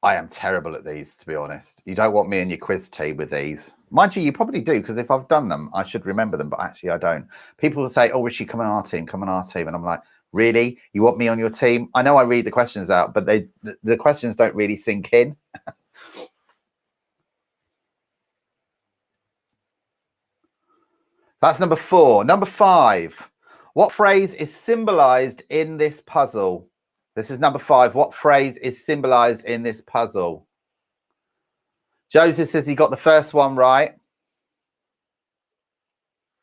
I am terrible at these, to be honest. You don't want me in your quiz team with these. Mind you, you probably do, because if I've done them, I should remember them, but actually I don't. People will say, oh, Richie, come on our team, come on our team. And I'm like, really? You want me on your team? I know I read the questions out, but the questions don't really sink in. That's number 4. Number 5. What phrase is symbolized in this puzzle? This is number 5. What phrase is symbolized in this puzzle? Joseph says he got the first one right.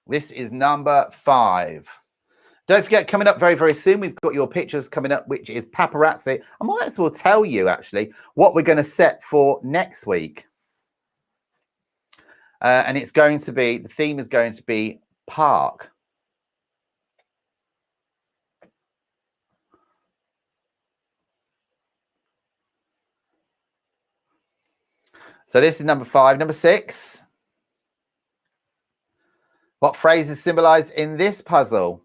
This is number 5. Don't forget, coming up very, very soon, we've got your pictures coming up, which is paparazzi. I might as well tell you, actually, what we're going to set for next week. And it's going to be, the theme is going to be park. So this is number 5. Number 6. What phrase is symbolized in this puzzle?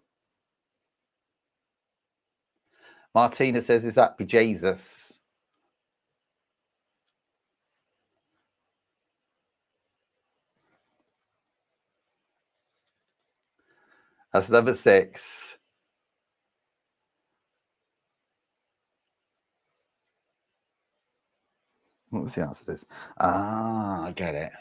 Martina says, is that be Jesus? That's number 6. What's the answer to this? Ah, I get it.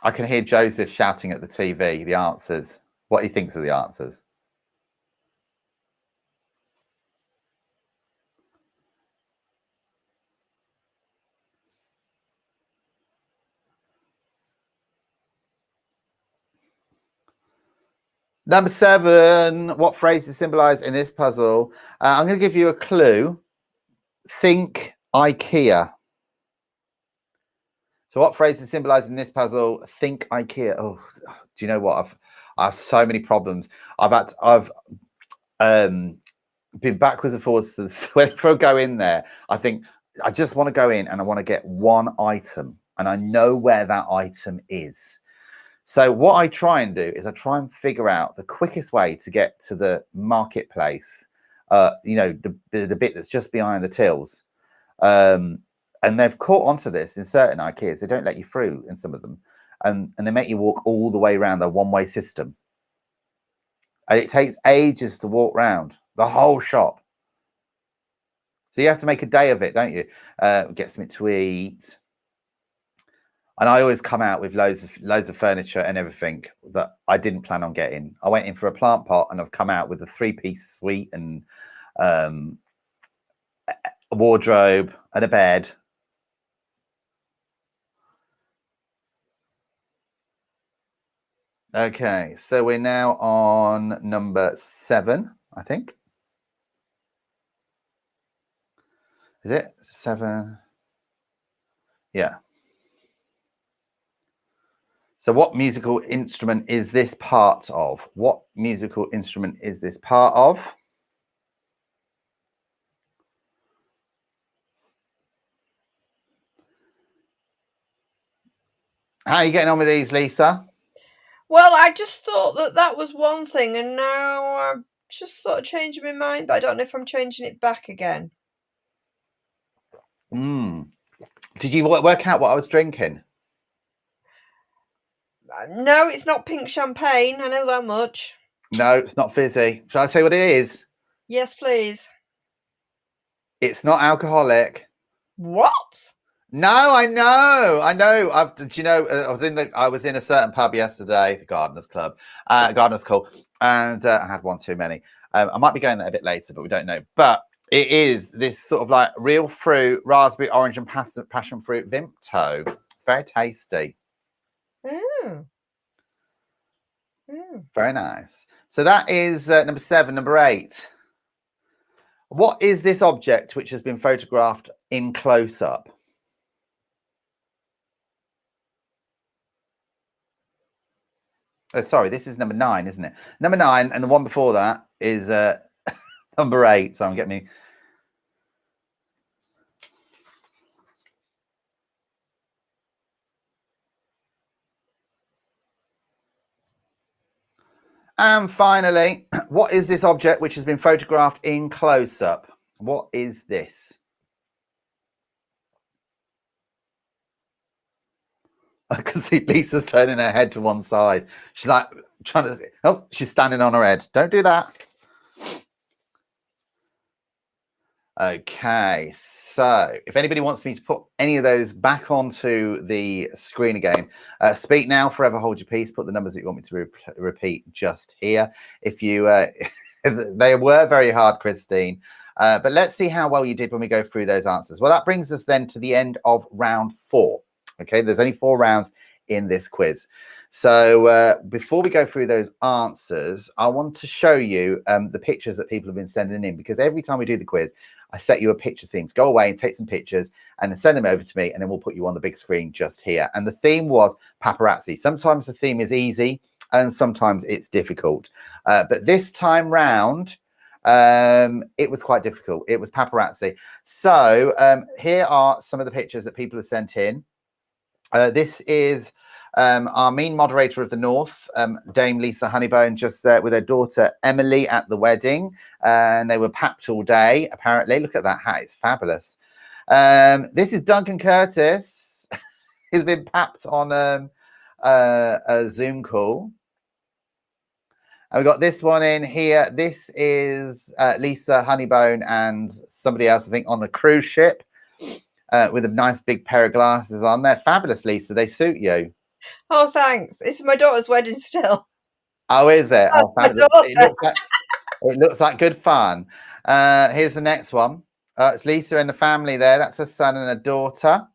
I can hear Joseph shouting at the TV, the answers, what he thinks of the answers. Number 7, what phrase is symbolized in this puzzle? I'm going to give you a clue. Think IKEA. So what phrase is symbolized in this puzzle? Think IKEA. Oh, do you know what? I have so many problems. I've been backwards and forwards to whenever I go in there. I think I just want to go in and I want to get one item, and I know where that item is. So what I try and do is I try and figure out the quickest way to get to the marketplace, you know, the bit that's just behind the tills. And they've caught onto this in certain IKEAs. They don't let you through in some of them. And they make you walk all the way around the one-way system. And it takes ages to walk around the whole shop. So you have to make a day of it, don't you? Get something to eat. And I always come out with loads of furniture and everything that I didn't plan on getting. I went in for a plant pot and I've come out with a 3-piece suite and a wardrobe and a bed. Okay, so we're now on number 7, I think. Is it 7? Yeah. So what musical instrument is this part of? What musical instrument is this part of? How are you getting on with these, Lisa? Well, I just thought that was one thing, and now I'm just sort of changing my mind, but I don't know if I'm changing it back again. Did you work out what I was drinking? No, it's not pink champagne. I know that much. No, it's not fizzy. Shall I tell you what it is? Yes, please. It's not alcoholic. What? No, I know. Do you know? I was in a certain pub yesterday, the Gardeners Club, Gardeners Call, and I had one too many. I might be going there a bit later, but we don't know. But it is this sort of like real fruit, raspberry, orange, and passion fruit Vimto. It's very tasty. Very nice. So that is number 7. Number 8. What is this object which has been photographed in close-up? Oh, sorry, this is number 9, isn't it? Number 9, and the one before that is number 8. So I'm getting me. And finally, what is this object which has been photographed in close-up? What is this? I can see Lisa's turning her head to one side. She's like trying to. Oh, she's standing on her head. Don't do that. Okay, so if anybody wants me to put any of those back onto the screen again, speak now, forever hold your peace. Put the numbers that you want me to repeat just here. If you, they were very hard, Christine. But let's see how well you did when we go through those answers. Well, that brings us then to the end of round 4. Okay, there's only 4 rounds in this quiz. So before we go through those answers, I want to show you the pictures that people have been sending in, because every time we do the quiz, I set you a picture theme. Go away and take some pictures and then send them over to me, and then we'll put you on the big screen just here. And the theme was paparazzi. Sometimes the theme is easy and sometimes it's difficult. But this time round, it was quite difficult. It was paparazzi. So here are some of the pictures that people have sent in. This is our mean moderator of the North, Dame Lisa Honeybone, just with her daughter Emily at the wedding, and they were papped all day, apparently. Look at that hat, it's fabulous. This is Duncan Curtis. He's been papped on a Zoom call. And we've got this one in here. This is Lisa Honeybone and somebody else, I think, on the cruise ship with a nice big pair of glasses on. They're fabulous, Lisa. They suit you. Oh, thanks. It's my daughter's wedding still. Oh, is it? That's my daughter. It looks like good fun. Here's the next one. It's Lisa and the family there. That's a son and a daughter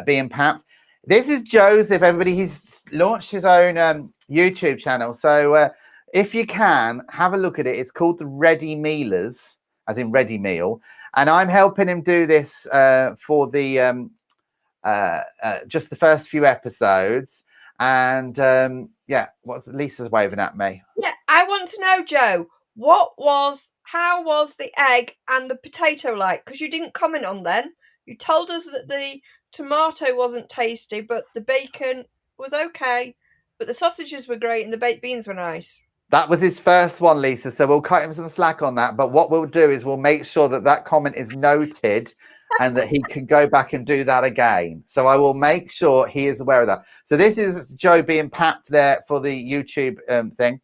being papped. This is Joseph, everybody. He's launched his own YouTube channel. So if you can, have a look at it. It's called The Ready Mealers, as in ready meal. And I'm helping him do this for the just the first few episodes. And yeah, what's Lisa's waving at me? Yeah, I want to know, Joe, how was the egg and the potato like? Because you didn't comment on them. You told us that the tomato wasn't tasty, but the bacon was okay. But the sausages were great and the baked beans were nice. That was his first one, Lisa. So we'll cut him some slack on that. But what we'll do is we'll make sure that that comment is noted and that he can go back and do that again. So I will make sure he is aware of that. So this is Joe being papped there for the YouTube thing.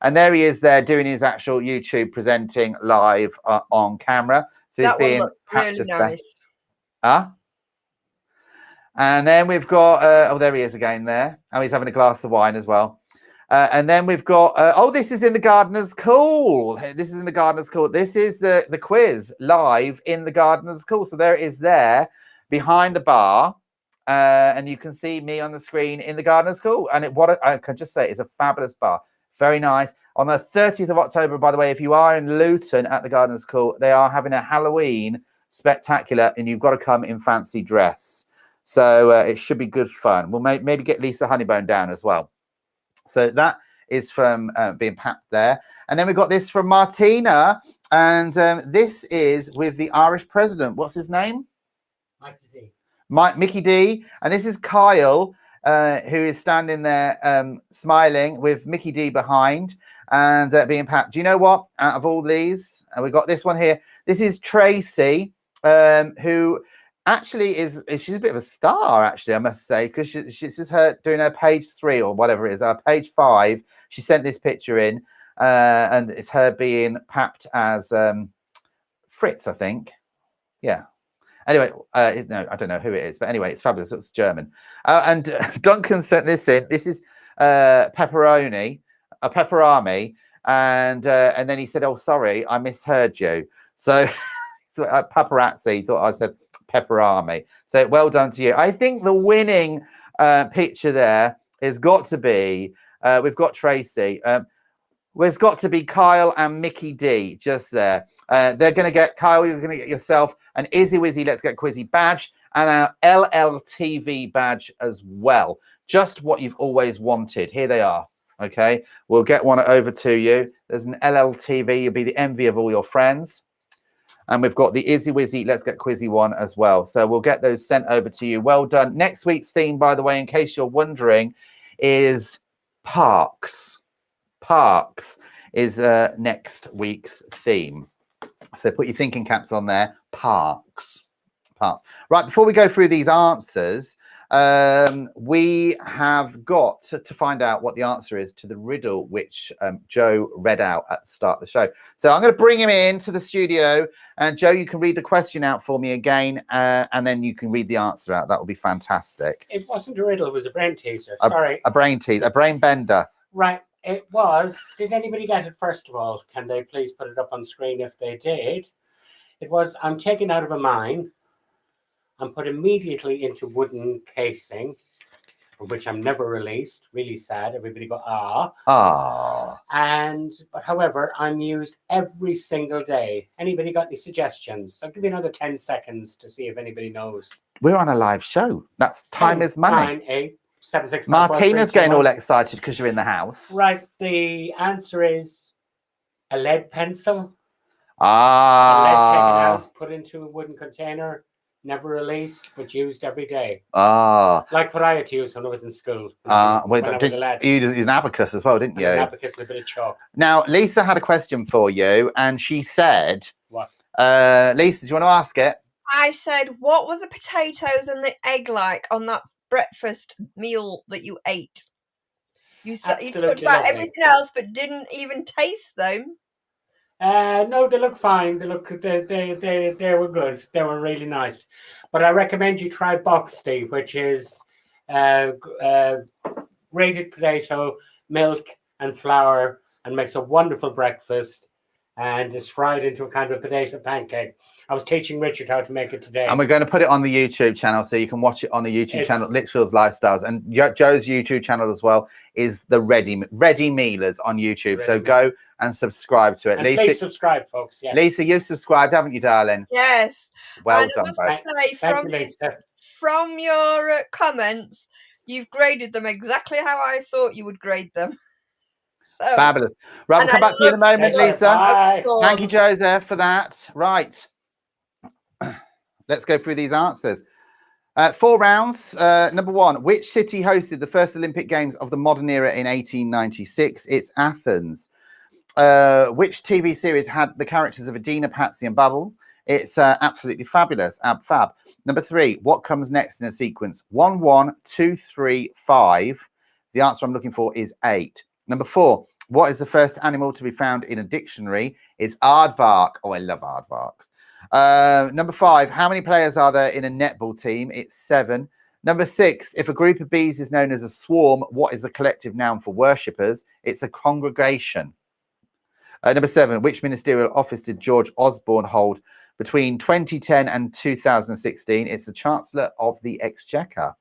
And there he is there doing his actual YouTube presenting live on camera. So he's That one being looked papped really just nice. there. And then we've got, oh, there he is again there. Oh, he's having a glass of wine as well. And then we've got, oh, this is in the Gardener's Call. This is in the Gardener's Call. This is the quiz live in the Gardener's Call. So there it is there behind the bar. And you can see me on the screen in the Gardener's Call. And I can just say it's a fabulous bar. Very nice. On the 30th of October, by the way, if you are in Luton at the Gardener's Call, they are having a Halloween spectacular and you've got to come in fancy dress. So it should be good fun. We'll maybe get Lisa Honeybone down as well. So that is from being packed there. And then we've got this from Martina. And this is with the Irish president. What's his name? Mickey D. Mickey D. And this is Kyle, who is standing there smiling with Mickey D behind and being packed. Do you know what? Out of all these, we've got this one here. This is Tracy, who actually she's a bit of a star, actually, I must say, because this is her doing her page 3 or whatever it is, page 5. She sent this picture in, and it's her being papped as Fritz, I think. Yeah. Anyway, no, I don't know who it is, but anyway, it's fabulous. It's German. And Duncan sent this in. This is Pepperami, and then he said, "Oh, sorry, I misheard you." So paparazzi thought I said Pepperami. So well done to you. I think the winning picture there has got to be, we've got Tracy. There's got to be Kyle and Mickey D just there. They're going to get, Kyle, you're going to get yourself an Izzy Wizzy Let's Get Quizzy badge and our LLTV badge as well. Just what you've always wanted. Here they are. Okay. We'll get one over to you. There's an LLTV. You'll be the envy of all your friends. And we've got the Izzy Wizzy Let's Get Quizzy one as well. So we'll get those sent over to you. Well done. Next week's theme, by the way, in case you're wondering, is parks. Parks is next week's theme. So put your thinking caps on there. Parks. Parks. Right, before we go through these answers, we have got to find out what the answer is to the riddle which Joe read out at the start of the show. So I'm going to bring him into the studio, and Joe, you can read the question out for me again, and then you can read the answer out. That will be fantastic. It wasn't a riddle, it was a brain teaser. Sorry. A brain teaser, a brain bender. Right, it was. Did anybody get it, first of all? Can they please put it up on screen if they did? It was, I'm taken out of a mine. I'm put immediately into wooden casing, from which I'm never released. Really sad. Everybody go, ah. Ah. But however, I'm used every single day. Anybody got any suggestions? I'll give you another 10 seconds to see if anybody knows. We're on a live show. That's time is money. 9, 8, 7, 6, 5, Martina's 4, 3, 2, getting 1. all excited because you're in the house. Right. The answer is a lead pencil. Ah. Lead taken out, put into a wooden container. Never released, but used every day. Ah. Like what I had to use when I was in school. You used an abacus as well, didn't you? An abacus and a bit of chalk. Now, Lisa had a question for you, and she said, what? Lisa, do you want to ask it? I said, what were the potatoes and the egg like on that breakfast meal that you ate? You talked about everything else, but didn't even taste them. No, they look fine. They were good. They were really nice. But I recommend you try Boxty, which is grated potato, milk, and flour, and makes a wonderful breakfast. And is fried into a kind of a potato pancake. I was teaching Richard how to make it today. And we're going to put it on the YouTube channel, so you can watch it on the YouTube channel, Litchfield's Lifestyles. And Joe's YouTube channel as well is the Ready Mealers on YouTube. So go and subscribe to it. And Lisa, please subscribe, folks. Yes. Lisa, you've subscribed, haven't you, darling? Yes. Well and done, both. From your comments, you've graded them exactly how I thought you would grade them. So, fabulous. Right, we'll come back to you in a moment, Lisa. Bye. Thank you, Joseph, for that. Right. let's go through these answers. 4 rounds. Number 1, which city hosted the first Olympic Games of the modern era in 1896? It's Athens. Which TV series had the characters of Adina, Patsy, and Bubble? It's Absolutely Fabulous, Ab Fab. Number 3, what comes next in a sequence? 1, 1, 2, 3, 5. The answer I'm looking for is 8. Number 4, what is the first animal to be found in a dictionary? It's aardvark. Oh, I love aardvarks. Number 5, how many players are there in a netball team? It's 7. Number 6, if a group of bees is known as a swarm, what is the collective noun for worshippers? It's a congregation. Number 7, which ministerial office did George Osborne hold between 2010 and 2016? It's the Chancellor of the Exchequer.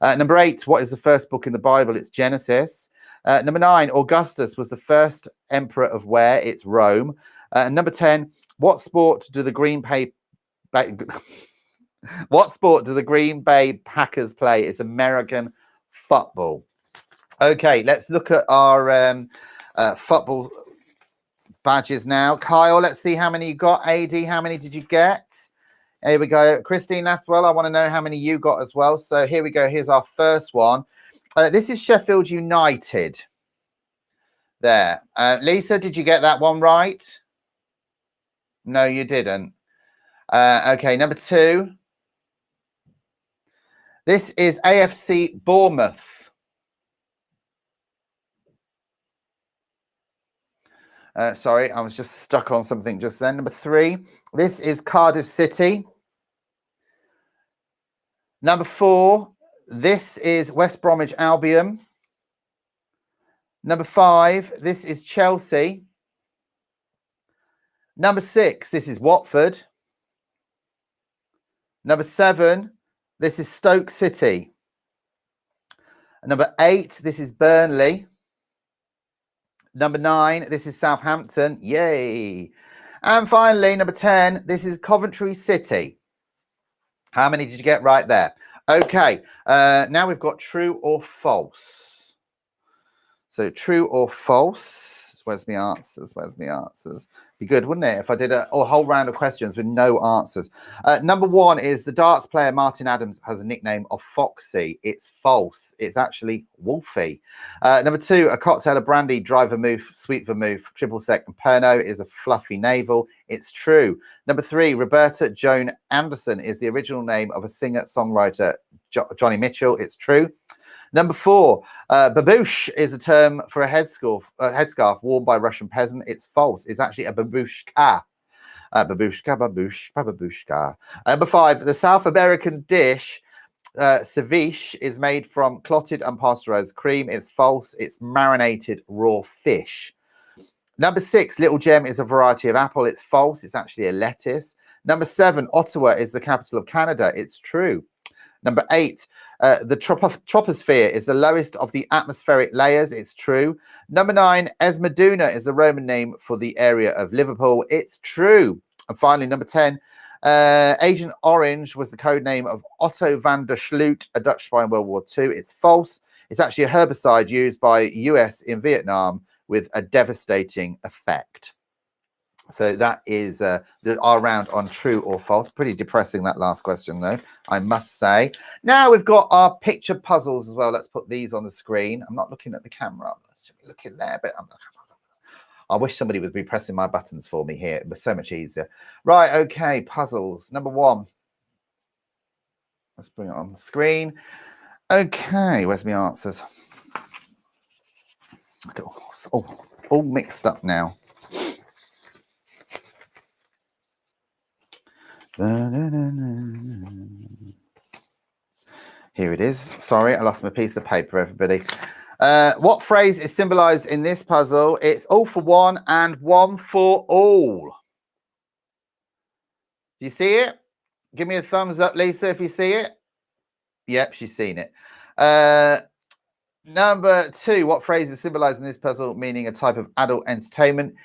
Number 8, what is the first book in the Bible? It's Genesis. Number 9, Augustus was the first emperor of where? It's Rome. Number 10, what sport do the Green Bay Packers play? It's American football. Okay, let's look at our football badges now. Kyle, let's see how many you got. AD, how many did you get? Here we go. Christine Athwell, I want to know how many you got as well. So here we go. Here's our first one. This is Sheffield United. There. Lisa, did you get that one right? No, you didn't. Okay, number 2. This is AFC Bournemouth. Sorry, I was just stuck on something just then. Number 3, this is Cardiff City. Number 4, this is West Bromwich Albion. Number 5, this is Chelsea. Number 6, this is Watford. Number 7, this is Stoke City. Number 8, this is Burnley. Number 9, this is Southampton. Yay. And finally, number 10, this is Coventry City. How many did you get right there? Okay, now we've got true or false. So true or false. Where's my answers? Where's my answers? Be good, wouldn't it, if I did a whole round of questions with no answers? Number 1 is the darts player Martin Adams has a nickname of Foxy. It's false. It's actually Wolfie. Number 2, a cocktail of brandy, dry vermouth, sweet vermouth, triple sec, and Pernod is a fluffy navel. It's true. Number 3, Roberta Joan Anderson is the original name of a singer-songwriter, Johnny Mitchell. It's true. Number 4, babouche is a term for a headscarf worn by Russian peasant. It's false. It's actually a babushka. Babushka, babushka. Number 5, the South American dish ceviche is made from clotted unpasteurized cream. It's false. It's marinated raw fish. Number 6, Little Gem is a variety of apple. It's false. It's actually a lettuce. Number 7, Ottawa is the capital of Canada. It's true. Number 8, the troposphere is the lowest of the atmospheric layers. It's true. Number 9, Esmeralda is the Roman name for the area of Liverpool. It's true. And finally, number 10, Agent Orange was the code name of Otto van der Sloot, a Dutch spy in World War II. It's false. It's actually a herbicide used by US in Vietnam with a devastating effect. So that is our round on true or false. Pretty depressing, that last question, though, I must say. Now we've got our picture puzzles as well. Let's put these on the screen. I'm not looking at the camera. Let's look in there, but I wish somebody would be pressing my buttons for me here. It was so much easier. Right, okay, puzzles. Number 1. Let's bring it on the screen. Okay, where's my answers? All mixed up now. Here it is. Sorry, I lost my piece of paper, everybody. What phrase is symbolized in this puzzle? It's all for one and one for all. Do you see it? Give me a thumbs up, Lisa, if you see it. Yep, she's seen it. Number 2, what phrase is symbolized in this puzzle, meaning a type of adult entertainment?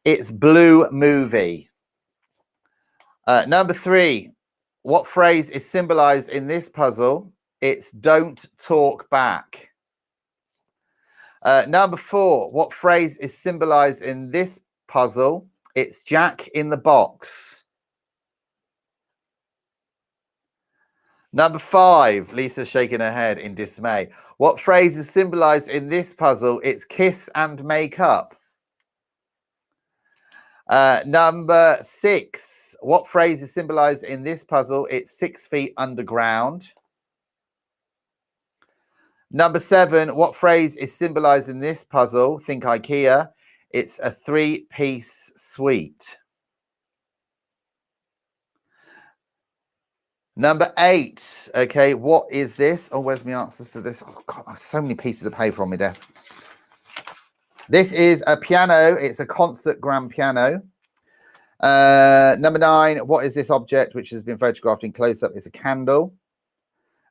It's blue movie. Number 3, what phrase is symbolized in this puzzle? It's don't talk back. Number 4, what phrase is symbolized in this puzzle? It's Jack in the Box. Number 5, Lisa's shaking her head in dismay. What phrase is symbolized in this puzzle? It's kiss and make up. Number 6, what phrase is symbolized in this puzzle? It's 6 feet underground. Number 7, what phrase is symbolized in this puzzle? Think IKEA. It's a 3-piece suite. Number 8, okay, what is this? Oh, where's my answers to this? Oh, God, there's so many pieces of paper on my desk. This is a piano. It's a concert grand piano. Number 9, what is this object which has been photographed in close-up? It's a candle.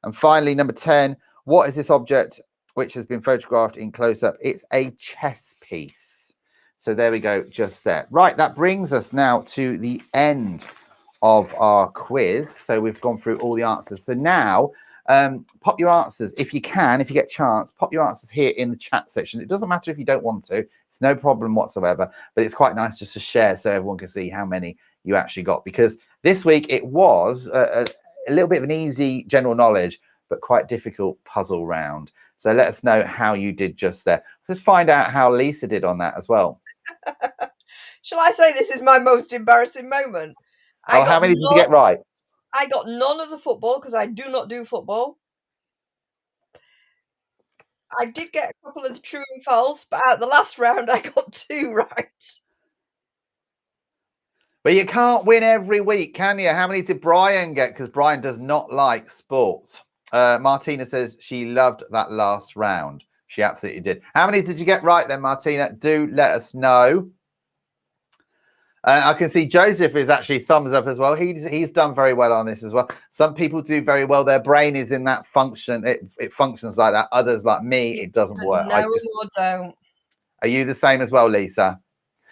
And finally, number 10, what is this object which has been photographed in close-up? It's a chess piece. So there we go, just there. Right, that brings us now to the end of our quiz. So we've gone through all the answers. So now pop your answers if you can, if you get a chance, pop your answers here in the chat section. It doesn't matter if you don't want to, it's no problem whatsoever, but it's quite nice just to share so everyone can see how many you actually got, because this week it was a little bit of an easy general knowledge but quite difficult puzzle round. So let us know how you did just there. Let's find out how Lisa did on that as well. Shall I say this is my most embarrassing moment? How many did you get right? I got none of the football because I do not do football. I did get a couple of the true and false, but out the last round I got 2 right. But you can't win every week, can you? How many did Brian get? Because Brian does not like sports. Martina says she loved that last round. She absolutely did. How many did you get right then, Martina? Do let us know. I can see Joseph is actually thumbs up as well. He's done very well on this as well. Some people do very well. Their brain is in that function. It functions like that. Others, like me, it doesn't work. No, don't. Are you the same as well, Lisa?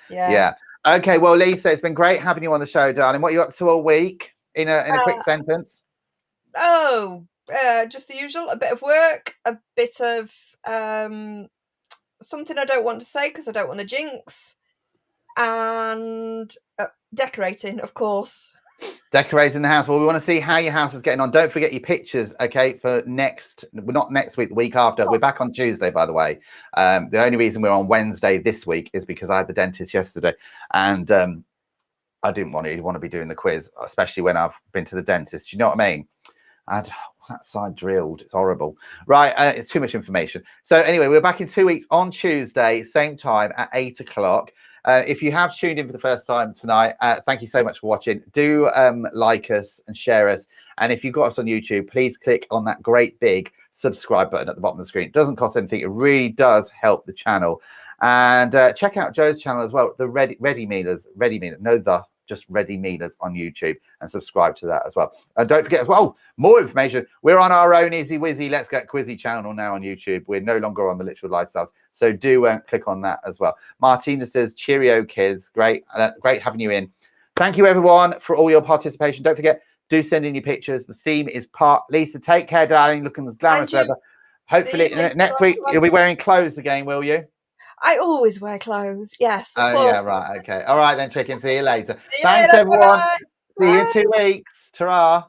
Yeah. Yeah. Okay. Well, Lisa, it's been great having you on the show, darling. What are you up to all week? In a quick sentence. Just the usual. A bit of work. A bit of something I don't want to say because I don't want to jinx. And decorating, of course. Decorating the house. Well, we want to see how your house is getting on. Don't forget your pictures, okay, for not next week, the week after. We're back on Tuesday, by the way. The only reason we're on Wednesday this week is because I had the dentist yesterday, and I didn't want to be doing the quiz, especially when I've been to the dentist. Do you know what I mean? I had that side drilled. It's horrible. Right, it's too much information. So anyway, we're back in 2 weeks on Tuesday, same time at 8 o'clock. If you have tuned in for the first time tonight, thank you so much for watching. Do like us and share us. And if you've got us on YouTube, please click on that great big subscribe button at the bottom of the screen. It doesn't cost anything. It really does help the channel. And check out Joe's channel as well, the Ready Mealers, just Ready Mealers on YouTube, and subscribe to that as well. And don't forget as well, more information. We're on our own Izzy Wizzy Let's Get Quizzy channel now on YouTube. We're no longer on the Literal Lifestyles, so do click on that as well. Martina says, cheerio, kids. Great having you in. Thank you, everyone, for all your participation. Don't forget, do send in your pictures. The theme is part. Lisa, take care, darling. Looking as glamorous as ever. Hopefully, next week, you'll be wearing clothes again, will you? I always wear clothes, yes. Oh, yeah, right, okay. All right, then, chicken. See you later. Thanks, everyone. See you in 2 weeks. Ta-ra.